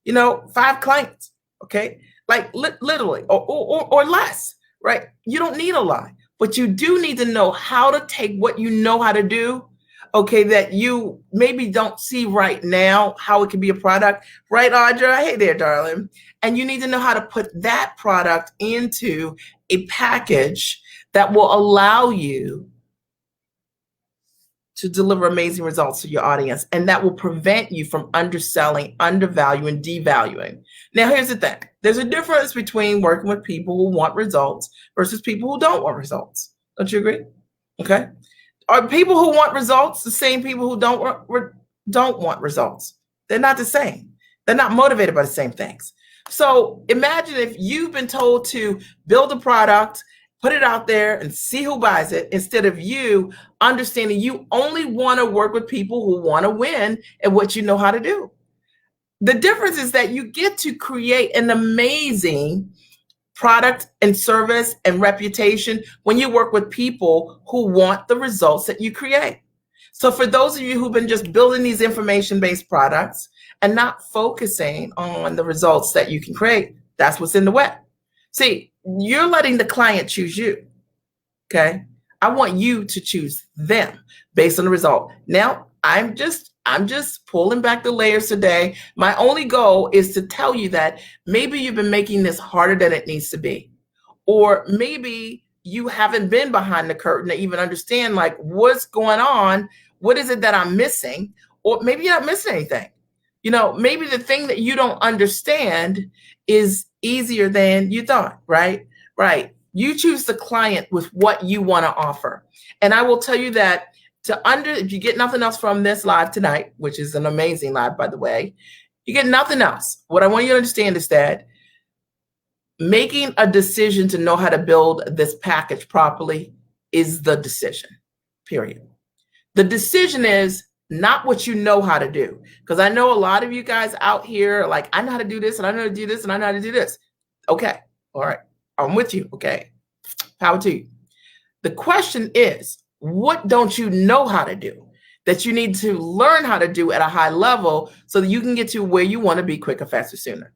5 clients. Okay. Like literally or less, right? You don't need a lot. But you do need to know how to take what you know how to do, okay, that you maybe don't see right now, how it can be a product. Right, Audra? Hey there, darling. And you need to know how to put that product into a package that will allow you to deliver amazing results to your audience. And that will prevent you from underselling, undervaluing, devaluing. Now, here's the thing. There's a difference between working with people who want results versus people who don't want results. Don't you agree? Okay. Are people who want results the same people who don't want results? They're not the same. They're not motivated by the same things. So imagine if you've been told to build a product, put it out there and see who buys it, instead of you understanding you only want to work with people who want to win at what you know how to do. The difference is that you get to create an amazing product and service and reputation when you work with people who want the results that you create. So for those of you who've been just building these information-based products and not focusing on the results that you can create, that's what's in the way. See, you're letting the client choose you, okay? I want you to choose them based on the result. Now, I'm just pulling back the layers today. My only goal is to tell you that maybe you've been making this harder than it needs to be. Or maybe you haven't been behind the curtain to even understand like what's going on. What is it that I'm missing? Or maybe you're not missing anything. You know, maybe the thing that you don't understand is easier than you thought, right? Right. You choose the client with what you want to offer. And I will tell you that if you get nothing else from this live tonight, which is an amazing live, by the way, you get nothing else. What I want you to understand is that making a decision to know how to build this package properly is the decision, period. The decision is not what you know how to do. Because I know a lot of you guys out here are like, I know how to do this, and I know how to do this, and I know how to do this. Okay, all right, I'm with you, okay? Power to you. The question is, what don't you know how to do that you need to learn how to do at a high level so that you can get to where you want to be quicker, faster, sooner?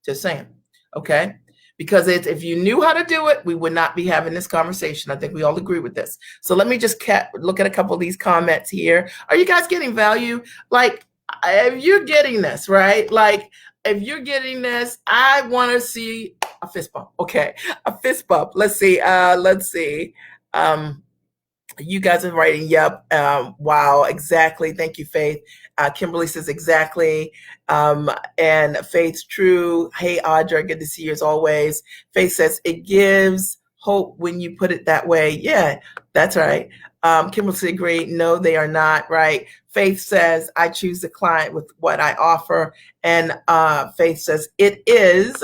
Just saying, okay? Because if you knew how to do it, we would not be having this conversation. I think we all agree with this. So let me just look at a couple of these comments here. Are you guys getting value? Like, if you're getting this, right? Like, if you're getting this, I want to see a fist bump. Okay, a fist bump. Let's see. You guys are writing, yep. Wow, exactly. Thank you, Faith. Kimberly says exactly. And Faith's true. Hey, Audra, good to see you as always. Faith says it gives hope when you put it that way. Yeah, that's right. Kimberly says agree. No, they are not, right? Faith says I choose the client with what I offer. And Faith says it is.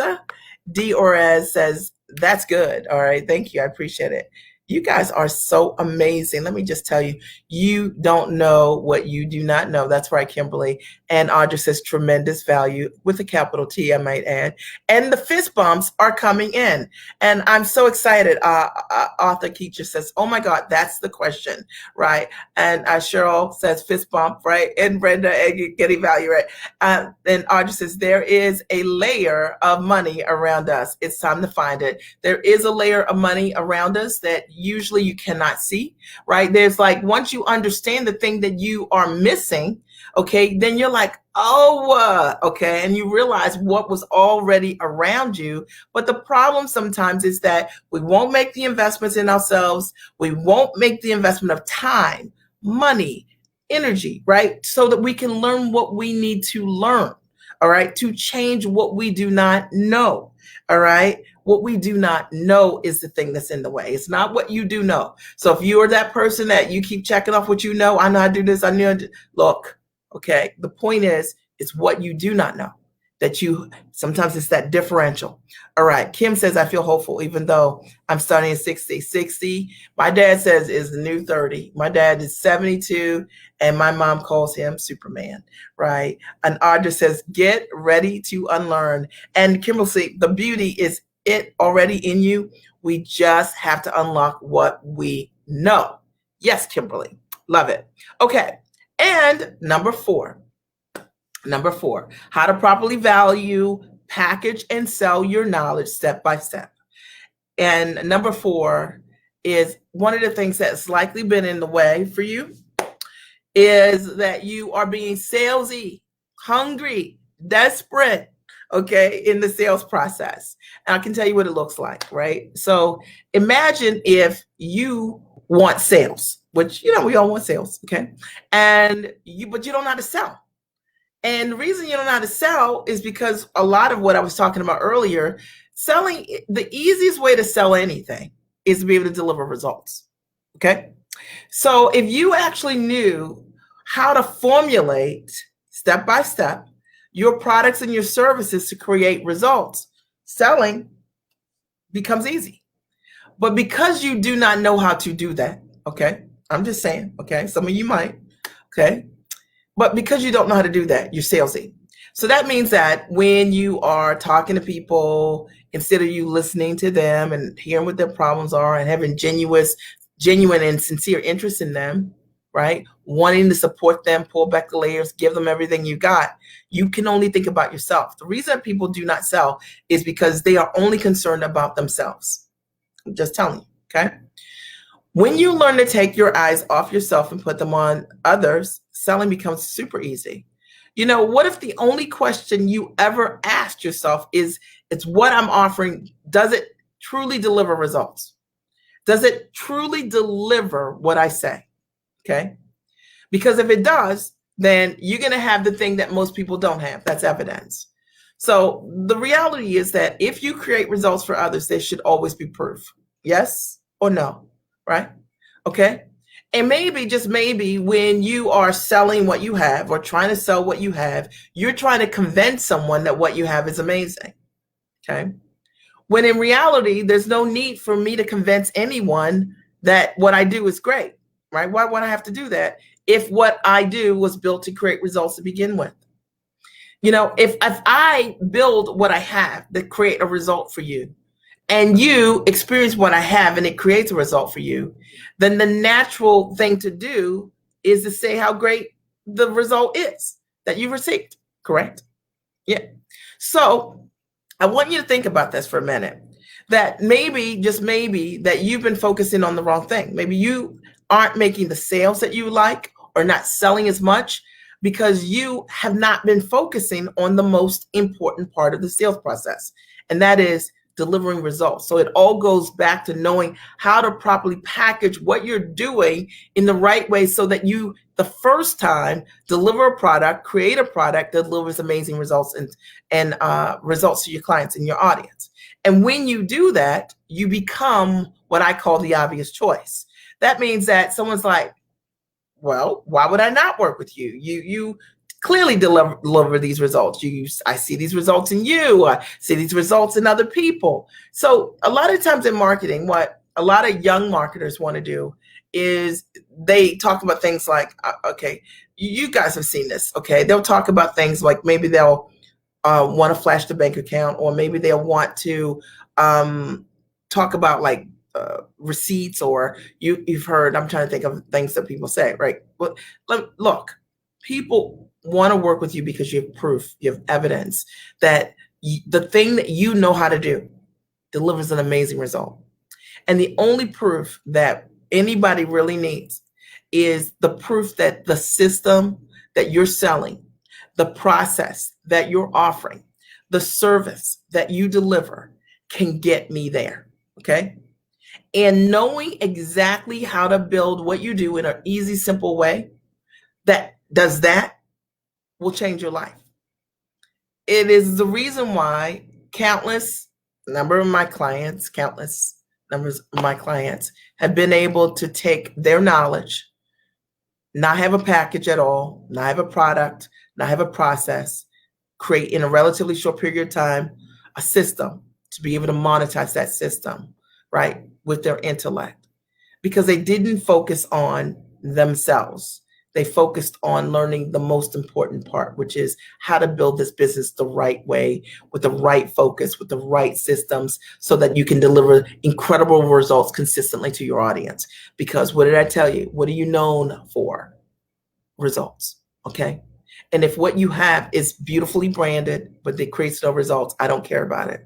Diorez says that's good. All right, thank you. I appreciate it. You guys are so amazing. Let me just tell you, you don't know what you do not know. That's right, Kimberly. And Audra says tremendous value with a capital T, I might add. And the fist bumps are coming in. And I'm so excited. Arthur Keacher says, oh my God, that's the question, right? And Cheryl says fist bump, right? And Brenda, getting value, right? And Audra says, there is a layer of money around us. It's time to find it. There is a layer of money around us that usually you cannot see, right? There's like, once you understand the thing that you are missing, okay, then you're like, oh, okay. And you realize what was already around you. But the problem sometimes is that we won't make the investments in ourselves. We won't make the investment of time, money, energy, right? So that we can learn what we need to learn, all right, to change what we do not know, all right? What we do not know is the thing that's in the way. It's not what you do know. So if you are that person that you keep checking off what you know, I know how to do this, I know, look, okay, the point is, it's what you do not know that sometimes it's that differential. All right, Kim says, I feel hopeful even though I'm starting at 60. 60, my dad says is the new 30. My dad is 72 and my mom calls him Superman, right? And Audra says, get ready to unlearn. And Kimberly, the beauty is it already in you. We just have to unlock what we know. Yes, Kimberly, love it. Okay, and number four, how to properly value, package, and sell your knowledge step by step. And number four is one of the things that's likely been in the way for you is that you are being salesy, hungry, desperate, okay, in the sales process. And I can tell you what it looks like, right? So imagine if you want sales, which, you know, we all want sales, okay? But you don't know how to sell. And the reason you don't know how to sell is because a lot of what I was talking about earlier, selling, the easiest way to sell anything is to be able to deliver results, okay? So if you actually knew how to formulate step by step your products and your services to create results, selling becomes easy. But because you do not know how to do that, okay, I'm just saying, okay, some of you might, okay, but because you don't know how to do that, you're salesy. So that means that when you are talking to people instead of you listening to them and hearing what their problems are and having genuine and sincere interest in them, right? Wanting to support them, pull back the layers, give them everything you got. You can only think about yourself. The reason people do not sell is because they are only concerned about themselves. I'm just telling you, okay? When you learn to take your eyes off yourself and put them on others, selling becomes super easy. What if the only question you ever asked yourself is, it's what I'm offering, does it truly deliver results? Does it truly deliver what I say? Okay. Because if it does, then you're going to have the thing that most people don't have. That's evidence. So the reality is that if you create results for others, there should always be proof. Yes or no, right? Okay. And maybe, just maybe, when you are selling what you have or trying to sell what you have, you're trying to convince someone that what you have is amazing. Okay. When in reality, there's no need for me to convince anyone that what I do is great, right? Why would I have to do that if what I do was built to create results to begin with? If I build what I have that create a result for you, and you experience what I have and it creates a result for you, then the natural thing to do is to say how great the result is that you've received, correct? Yeah. So I want you to think about this for a minute, that maybe, just maybe, that you've been focusing on the wrong thing. Maybe you aren't making the sales that you like or not selling as much because you have not been focusing on the most important part of the sales process, and that is delivering results. So it all goes back to knowing how to properly package what you're doing in the right way so that you, the first time, deliver a product, create a product that delivers amazing results and results to your clients and your audience. And when you do that, you become what I call the obvious choice. That means that someone's like, well, why would I not work with you? You clearly deliver these results. I see these results in you. I see these results in other people. So a lot of times in marketing, what a lot of young marketers want to do is they talk about things like, okay, you guys have seen this. Okay, they'll talk about things like maybe they'll want to flash the bank account, or maybe they'll want to talk about like receipts, or you've heard, I'm trying to think of things that people say, right? Well, look, people want to work with you because you have proof, you have evidence that the thing that you know how to do delivers an amazing result. And the only proof that anybody really needs is the proof that the system that you're selling, the process that you're offering, the service that you deliver can get me there. Okay. And knowing exactly how to build what you do in an easy, simple way that does that will change your life. It is the reason why countless numbers of my clients have been able to take their knowledge, not have a package at all, not have a product, not have a process, create in a relatively short period of time a system to be able to monetize that system, right, with their intellect, because they didn't focus on themselves. They focused on learning the most important part, which is how to build this business the right way, with the right focus, with the right systems, so that you can deliver incredible results consistently to your audience. Because what did I tell you? What are you known for? Results. Okay. And if what you have is beautifully branded, but it creates no results, I don't care about it.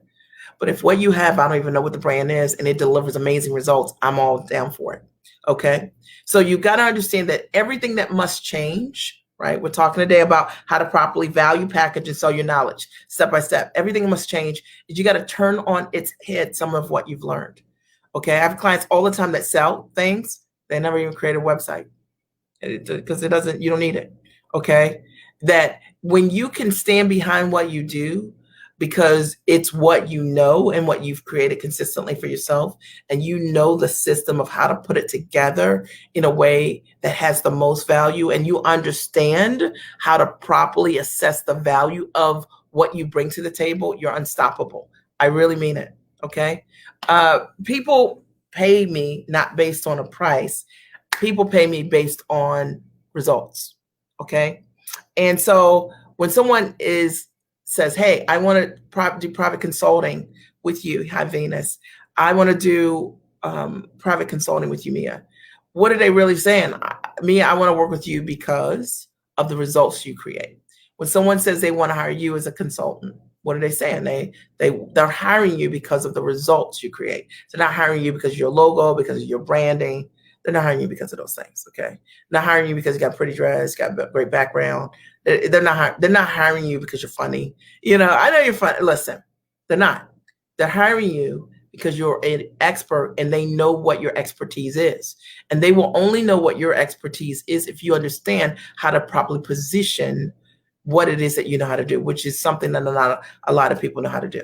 But if what you have, I don't even know what the brand is, and it delivers amazing results, I'm all down for it. Okay. So you got to understand that everything that must change, right? We're talking today about how to properly value, package, and sell your knowledge step by step. Everything must change. Is you got to turn on its head some of what you've learned. Okay. I have clients all the time that sell things. They never even create a website because you don't need it. Okay. That when you can stand behind what you do, because it's what you know and what you've created consistently for yourself, and you know the system of how to put it together in a way that has the most value, and you understand how to properly assess the value of what you bring to the table, you're unstoppable. I really mean it. Okay. People pay me not based on a price. People pay me based on results. Okay. And so when someone says, hey, I want to do private consulting with you. Hi, Venus. I want to do private consulting with you, Mia. What are they really saying? Mia, I want to work with you because of the results you create. When someone says they want to hire you as a consultant, what are they saying? They're hiring you because of the results you create. They're not hiring you because of your logo, because of your branding. They're not hiring you because of those things. Okay, not hiring you because you got a pretty dress, got a great background. They're not hiring you because you're funny. I know you're funny. Listen, they're not. They're hiring you because you're an expert and they know what your expertise is. And they will only know what your expertise is if you understand how to properly position what it is that you know how to do, which is something that a lot of people know how to do.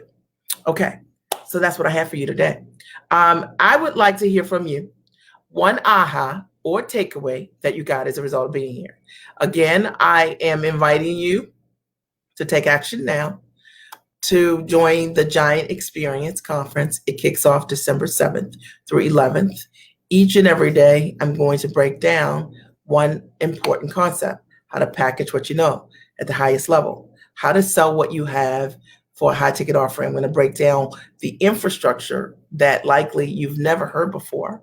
Okay, so that's what I have for you today. I would like to hear from you. One aha or takeaway that you got as a result of being here. Again, I am inviting you to take action now to join the Giant Experience Conference. It kicks off December 7th through 11th. Each and every day, I'm going to break down one important concept: how to package what you know at the highest level, how to sell what you have for a high ticket offering. I'm going to break down the infrastructure that likely you've never heard before,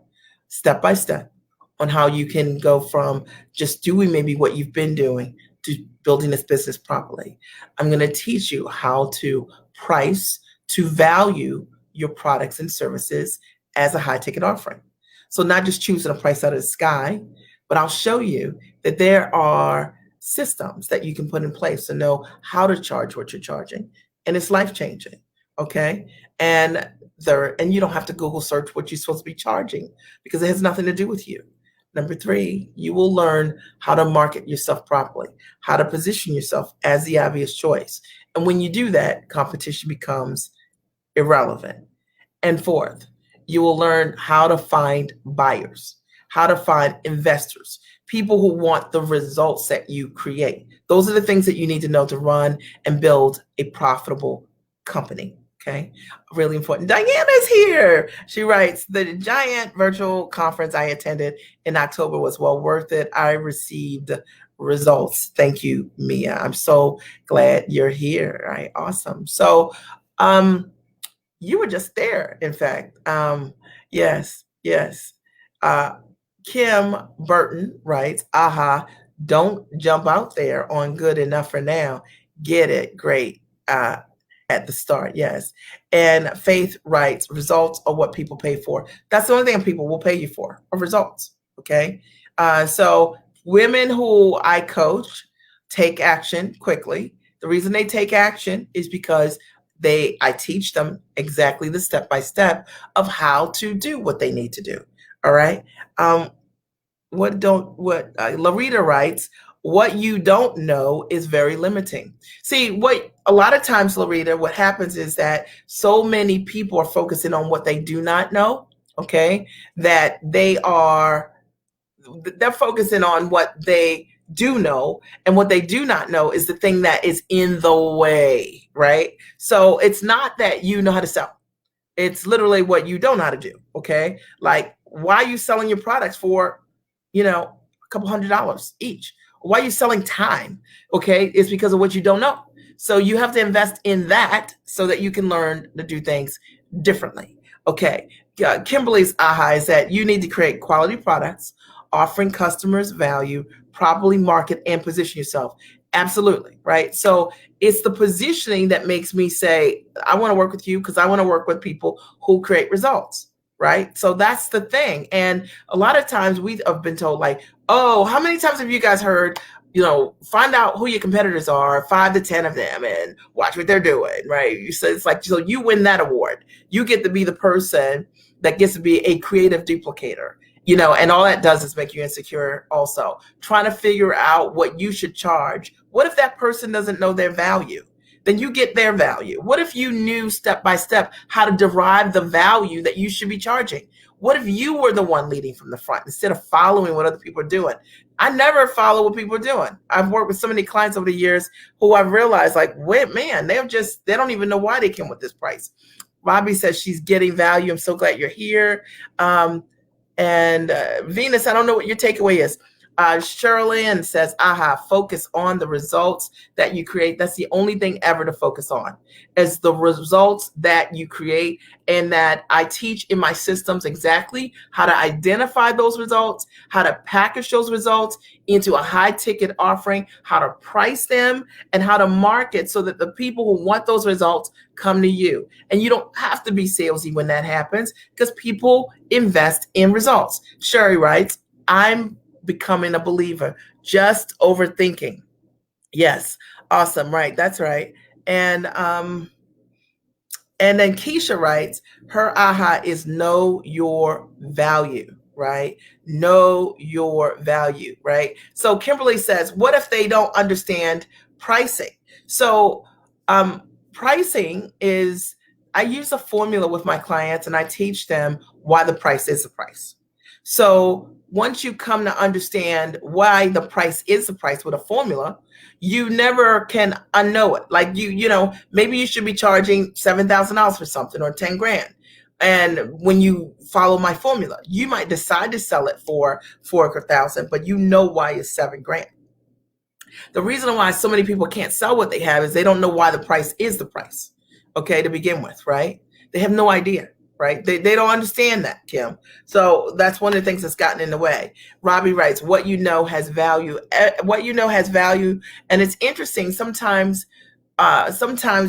step by step, on how you can go from just doing maybe what you've been doing to building this business properly. I'm going to teach you how to price to value your products and services as a high ticket offering. So not just choosing a price out of the sky, but I'll show you that there are systems that you can put in place to know how to charge what you're charging. And it's life changing. Okay. And you don't have to Google search what you're supposed to be charging because it has nothing to do with you. Number 3, you will learn how to market yourself properly, how to position yourself as the obvious choice. And when you do that, competition becomes irrelevant. And 4th, you will learn how to find buyers, how to find investors, people who want the results that you create. Those are the things that you need to know to run and build a profitable company. Okay, really important. Diana's here. She writes, the Giant virtual conference I attended in October was well worth it. I received results. Thank you, Mia. I'm so glad you're here. All right, awesome. So you were just there, in fact. Yes. Kim Burton writes, aha, don't jump out there on good enough for now. Get it, great. At the start, yes. And Faith writes, results are what people pay for. That's the only thing people will pay you for, are results, okay? So women who I coach take action quickly. The reason they take action is because I teach them exactly the step-by-step of how to do what they need to do, all right? Larita writes, what you don't know is very limiting. See, a lot of times, Larita, what happens is that so many people are focusing on what they do not know, okay? That they're focusing on what they do know, and what they do not know is the thing that is in the way, right? So it's not that you know how to sell. It's literally what you don't know how to do, okay? Like, why are you selling your products for, a couple $100s each? Why are you selling time? Okay, it's because of what you don't know. So you have to invest in that so that you can learn to do things differently. Okay, Kimberly's aha is that you need to create quality products, offering customers value, properly market and position yourself. Absolutely, right? So it's the positioning that makes me say, I want to work with you because I want to work with people who create results, right? So that's the thing. And a lot of times we have been told, like, oh, how many times have you guys heard, find out who your competitors are, 5 to 10 of them, and watch what they're doing, right? So it's like, so you win that award. You get to be the person that gets to be a creative duplicator, and all that does is make you insecure also. Trying to figure out what you should charge. What if that person doesn't know their value? Then you get their value. What if you knew step by step how to derive the value that you should be charging? What if you were the one leading from the front instead of following what other people are doing? I never follow what people are doing. I've worked with so many clients over the years who I've realized, like, wait, man, they don't even know why they came with this price. Robbie says she's getting value. I'm so glad you're here. And Venus, I don't know what your takeaway is. Sherilyn says, aha, focus on the results that you create. That's the only thing ever to focus on, is the results that you create. And that I teach in my systems exactly how to identify those results, how to package those results into a high ticket offering, how to price them, and how to market so that the people who want those results come to you. And you don't have to be salesy when that happens, because people invest in results. Sherry writes, I'm becoming a believer, just overthinking. Yes, awesome, right, that's right. And then Keisha writes, her aha is know your value, right? Know your value, right? So Kimberly says, what if they don't understand pricing? So pricing is, I use a formula with my clients and I teach them why the price is the price. So once you come to understand why the price is the price with a formula, you never can unknow it. Like maybe you should be charging $7,000 for something, or 10 grand. And when you follow my formula, you might decide to sell it for 4,000, but you know why it's 7 grand. The reason why so many people can't sell what they have is they don't know why the price is the price. Okay, to begin with, right? They have no idea. Right? They don't understand that, Kim. So that's one of the things that's gotten in the way. Robbie writes, what you know has value. What you know has value. And it's interesting. Sometimes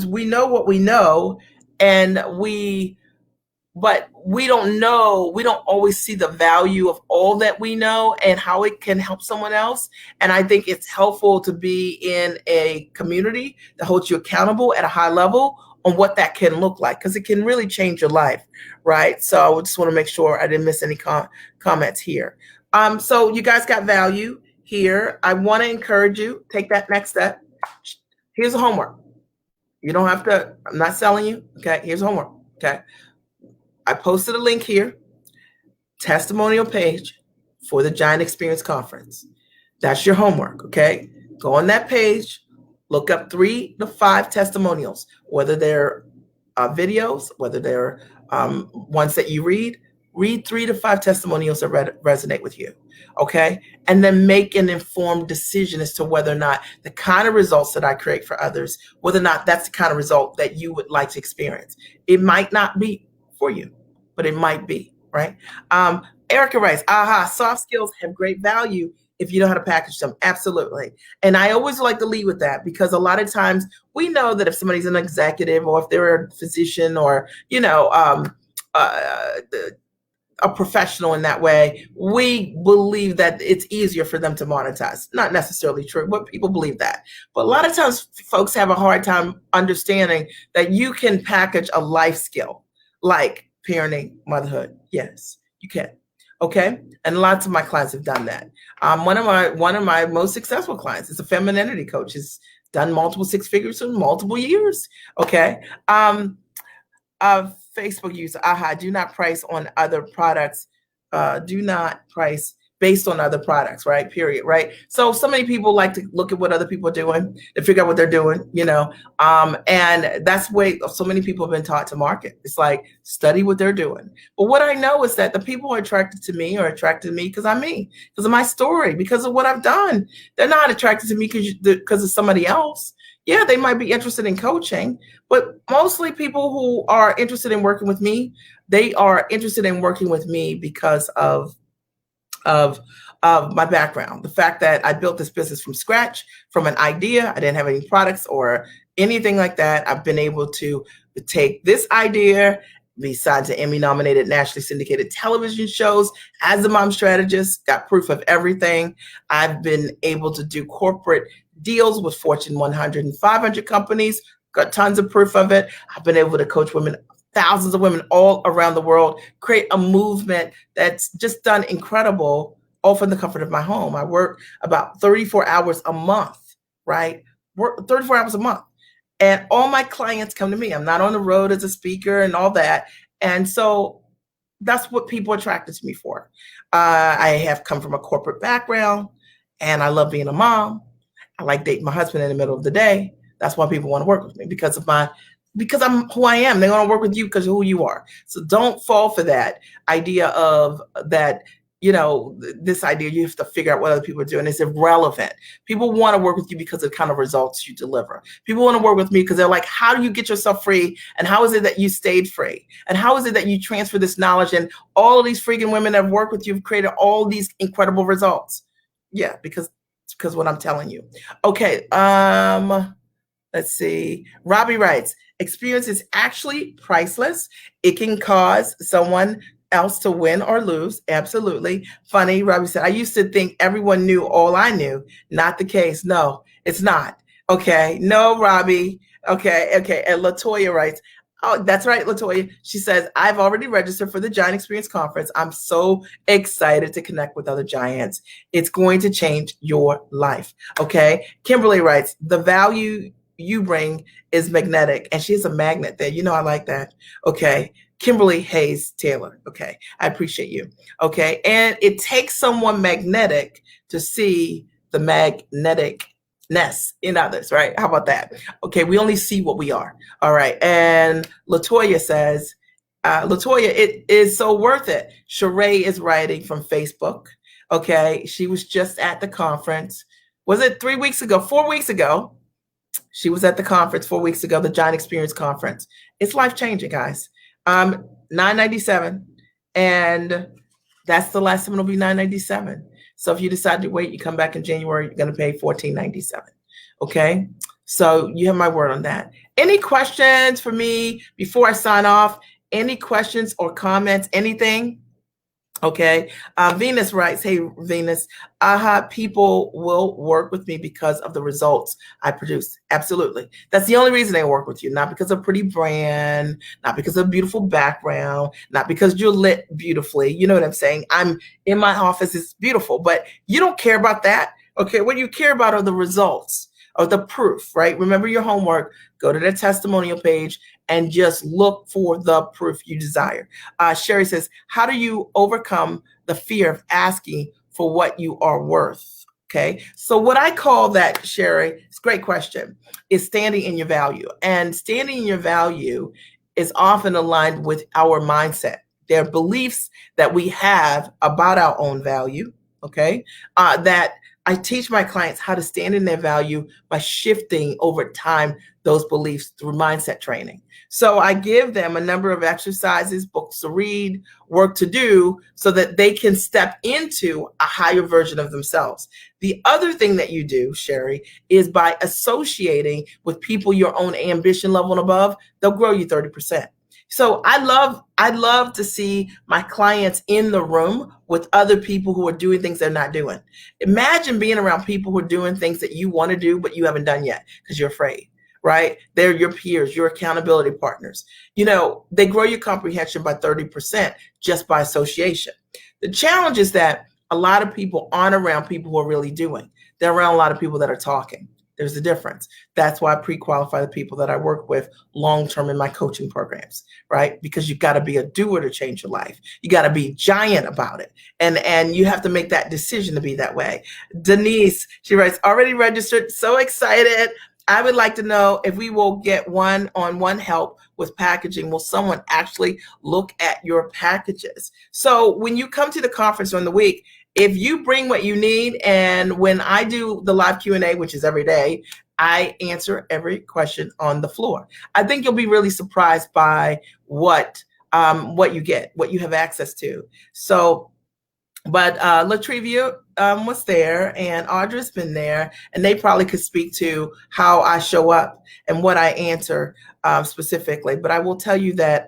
we know what we know, but we don't always see the value of all that we know and how it can help someone else. And I think it's helpful to be in a community that holds you accountable at a high level on what that can look like, because it can really change your life, right? So I just want to make sure I didn't miss any comments here. So you guys got value here. I want to encourage you, take that next step. Here's the homework. You don't have to, I'm not selling you, okay? Here's homework, okay? I posted a link here, testimonial page for the Giant Experience Conference. That's your homework, okay? Go on that page, look up 3 to 5 testimonials, whether they're videos, whether they're ones that you read 3 to 5 testimonials that resonate with you, okay? And then make an informed decision as to whether or not the kind of results that I create for others, whether or not that's the kind of result that you would like to experience. It might not be for you, but it might be, right? Erica writes, aha, soft skills have great value if you know how to package them. Absolutely. And I always like to lead with that, because a lot of times we know that if somebody's an executive, or if they're a physician, or, a professional in that way, we believe that it's easier for them to monetize. Not necessarily true, but people believe that. But a lot of times folks have a hard time understanding that you can package a life skill like parenting, motherhood. Yes, you can. Okay, and lots of my clients have done that. One of my most successful clients is a femininity coach. Has done multiple 6 figures in multiple years. Okay, Facebook user, aha, do not price on other products. Do not price based on other products, right? Period, right? So many people like to look at what other people are doing to figure out what they're doing, and that's the way so many people have been taught to market. It's like, study what they're doing. But what I know is that the people who are attracted to me are attracted to me because I'm me, because of my story, because of what I've done. They're not attracted to me because of somebody else. Yeah, they might be interested in coaching, but mostly people who are interested in working with me, they are interested in working with me because of my background. The fact that I built this business from scratch, from an idea. I didn't have any products or anything like that. I've been able to take this idea, besides the Emmy nominated nationally syndicated television shows, as a mom strategist, got proof of everything. I've been able to do corporate deals with Fortune 100 and 500 companies, got tons of proof of it. I've been able to coach women, thousands of women all around the world, create a movement that's just done incredible, all from the comfort of my home. I work about 34 hours a month, right? Work 34 hours a month. And all my clients come to me. I'm not on the road as a speaker and all that. And so that's what people are attracted to me for. I have come from a corporate background, and I love being a mom. I like dating my husband in the middle of the day. That's why people want to work with me, because I'm who I am. They want to work with you because of who you are. So don't fall for that idea of that this idea you have to figure out what other people are doing is irrelevant. People want to work with you because of the kind of results you deliver. People want to work with me because they're like, how do you get yourself free? And how is it that you stayed free? And how is it that you transfer this knowledge? And all of these freaking women that have worked with you have created all these incredible results. Yeah, because what I'm telling you. Okay. Let's see. Robbie writes, experience is actually priceless. It can cause someone else to win or lose. Absolutely. Funny. Robbie said, I used to think everyone knew all I knew. Not the case. No, it's not. Okay. No, Robbie. Okay. Okay. And Latoya writes, oh, that's right, Latoya. She says, I've already registered for the Giant Experience Conference. I'm so excited to connect with other giants. It's going to change your life. Okay. Kimberly writes, the value you bring is magnetic. And she's a magnet there. I like that. Okay. Kimberly Hayes Taylor. Okay. I appreciate you. Okay. And it takes someone magnetic to see the magneticness in others, right? How about that? Okay. We only see what we are. All right. And Latoya says, Latoya, it is so worth it. Sheree is writing from Facebook. Okay. She was just at the conference. Was it 3 weeks ago? 4 weeks ago? She was at the conference 4 weeks ago, the Giant Experience Conference. It's life-changing, guys. $997, and that's the last time it'll be $997. So if you decide to wait, you come back in January, you're going to pay $1497. Okay? So you have my word on that. Any questions for me before I sign off? Any questions or comments? Anything? Okay. Venus writes, hey, Venus, people will work with me because of the results I produce. Absolutely. That's the only reason they work with you, not because of pretty brand, not because of beautiful background, not because you're lit beautifully. You know what I'm saying? I'm in my office. It's beautiful, but you don't care about that. Okay. What you care about are the results or the proof, right? Remember your homework, go to the testimonial page and just look for the proof you desire. Sherry says, how do you overcome the fear of asking for what you are worth? Okay. So what I call that, Sherry, it's a great question, is standing in your value. And standing in your value is often aligned with our mindset. There are beliefs that we have about our own value. Okay. That I teach my clients how to stand in their value by shifting over time those beliefs through mindset training. So I give them a number of exercises, books to read, work to do, so that they can step into a higher version of themselves. The other thing that you do, Sherry, is by associating with people your own ambition level and above, they'll grow you 30%. So I love to see my clients in the room with other people who are doing things they're not doing. Imagine being around people who are doing things that you want to do, but you haven't done yet because you're afraid, right? They're your peers, your accountability partners. They grow your comprehension by 30% just by association. The challenge is that a lot of people aren't around people who are really doing. They're around a lot of people that are talking. There's a difference. That's why I pre-qualify the people that I work with long-term in my coaching programs, right? Because you've got to be a doer to change your life. You got to be giant about it. And you have to make that decision to be that way. Denise, she writes, already registered, so excited. I would like to know if we will get one-on-one help with packaging. Will someone actually look at your packages? So when you come to the conference during the week, if you bring what you need, and when I do the live Q&A, which is every day, I answer every question on the floor. I think you'll be really surprised by what you get, what you have access to. So, but Latrivia was there, and Audra's been there, and they probably could speak to how I show up and what I answer specifically. But I will tell you that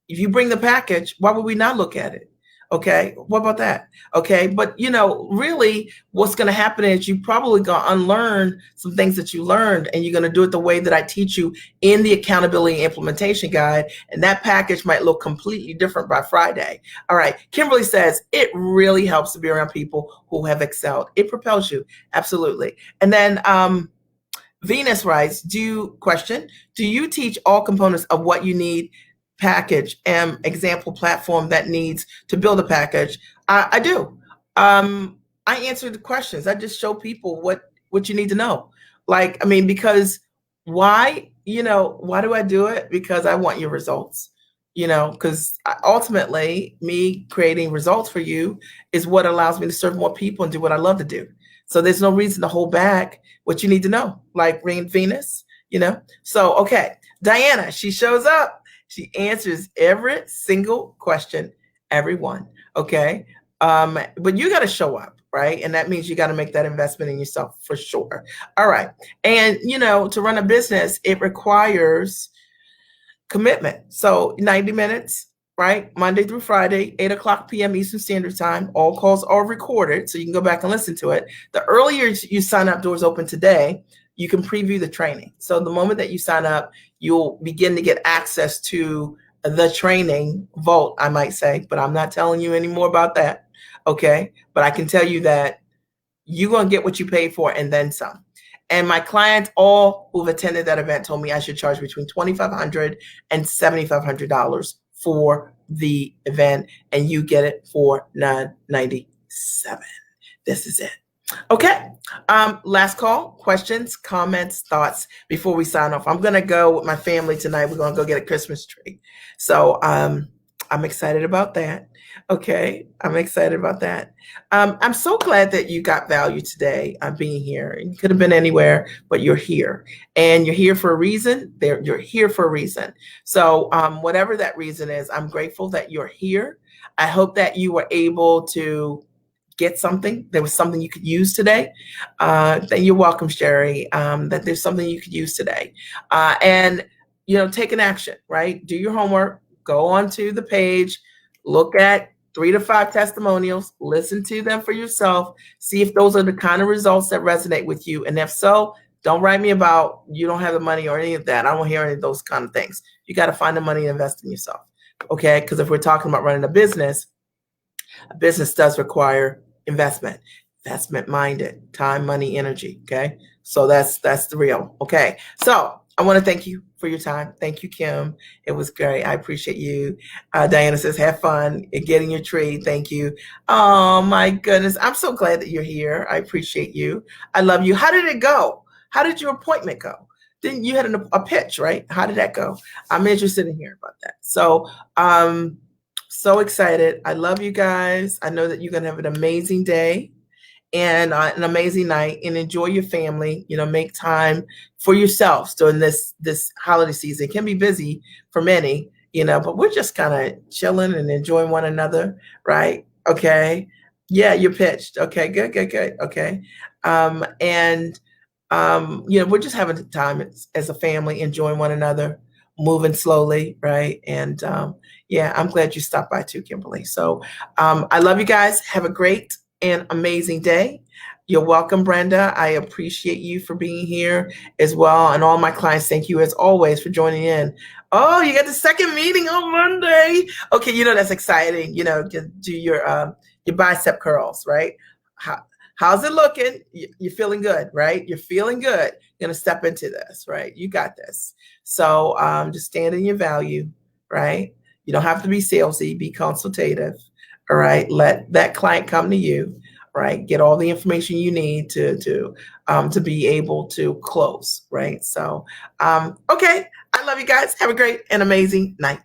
if you bring the package, why would we not look at it? Okay, what about that? Okay, but really what's going to happen is you probably going to unlearn some things that you learned, and you're going to do it the way that I teach you in the accountability implementation guide, and that package might look completely different by Friday. All right, Kimberly says, it really helps to be around people who have excelled. It propels you, absolutely. And then Venus writes, do you teach all components of what you need package and example platform that needs to build a package? I do. I answer the questions. I just show people what you need to know. Because why? Why do I do it? Because I want your results. because ultimately me creating results for you is what allows me to serve more people and do what I love to do. So there's no reason to hold back what you need to know, like Ring Venus. So, okay, Diana, she shows up. She answers every single question, everyone. Okay. But you got to show up, right? And that means you got to make that investment in yourself for sure. All right. And, to run a business, it requires commitment. So 90 minutes, right? Monday through Friday, 8 o'clock p.m. Eastern Standard Time. All calls are recorded, so you can go back and listen to it. The earlier you sign up, doors open today, you can preview the training. So the moment that you sign up, you'll begin to get access to the training vault, I might say, but I'm not telling you any more about that. Okay. But I can tell you that you're going to get what you paid for and then some. And my clients, all who've attended that event, told me I should charge between $2,500 and $7,500 for the event, and you get it for $997. This is it. Okay. Last call. Questions, comments, thoughts before we sign off. I'm going to go with my family tonight. We're going to go get a Christmas tree. So I'm excited about that. Okay. I'm excited about that. I'm so glad that you got value today on being here. You could have been anywhere, but you're here. And you're here for a reason. You're here for a reason. So whatever that reason is, I'm grateful that you're here. I hope that you were able to get something. There was something you could use today. Then you're welcome, Sherry. That there's something you could use today. And take an action, right? Do your homework. Go onto the page. Look at 3 to 5 testimonials. Listen to them for yourself. See if those are the kind of results that resonate with you. And if so, don't write me about you don't have the money or any of that. I don't hear any of those kind of things. You got to find the money and invest in yourself. Okay? Because if we're talking about running a business does require investment minded, time, money, energy. Okay. So that's the real. Okay. So I want to thank you for your time. Thank you, Kim. It was great. I appreciate you. Diana says, have fun getting your tree. Thank you. Oh my goodness. I'm so glad that you're here. I appreciate you. I love you. How did it go? How did your appointment go? Then you had a pitch, right? How did that go? I'm interested in hearing about that. So, so excited. I love you guys. I know that you're going to have an amazing day and an amazing night, and enjoy your family. Make time for yourselves during this holiday season. It can be busy for many, but we're just kind of chilling and enjoying one another, right? Okay. Yeah, you're pitched. Okay, good. Okay. And we're just having time as a family, enjoying one another, moving slowly, right? And yeah, I'm glad you stopped by too, Kimberly. So I love you guys. Have a great and amazing day. You're welcome, Brenda. I appreciate you for being here as well. And all my clients, thank you as always for joining in. Oh, you got the second meeting on Monday. Okay, that's exciting. To do your bicep curls, right? How's it looking? You're feeling good, right? You're feeling good. You're going to step into this, right? You got this. So just stand in your value, right? You don't have to be salesy, be consultative, all right? Let that client come to you, right? Get all the information you need to be able to close, right? So, okay. I love you guys. Have a great and amazing night.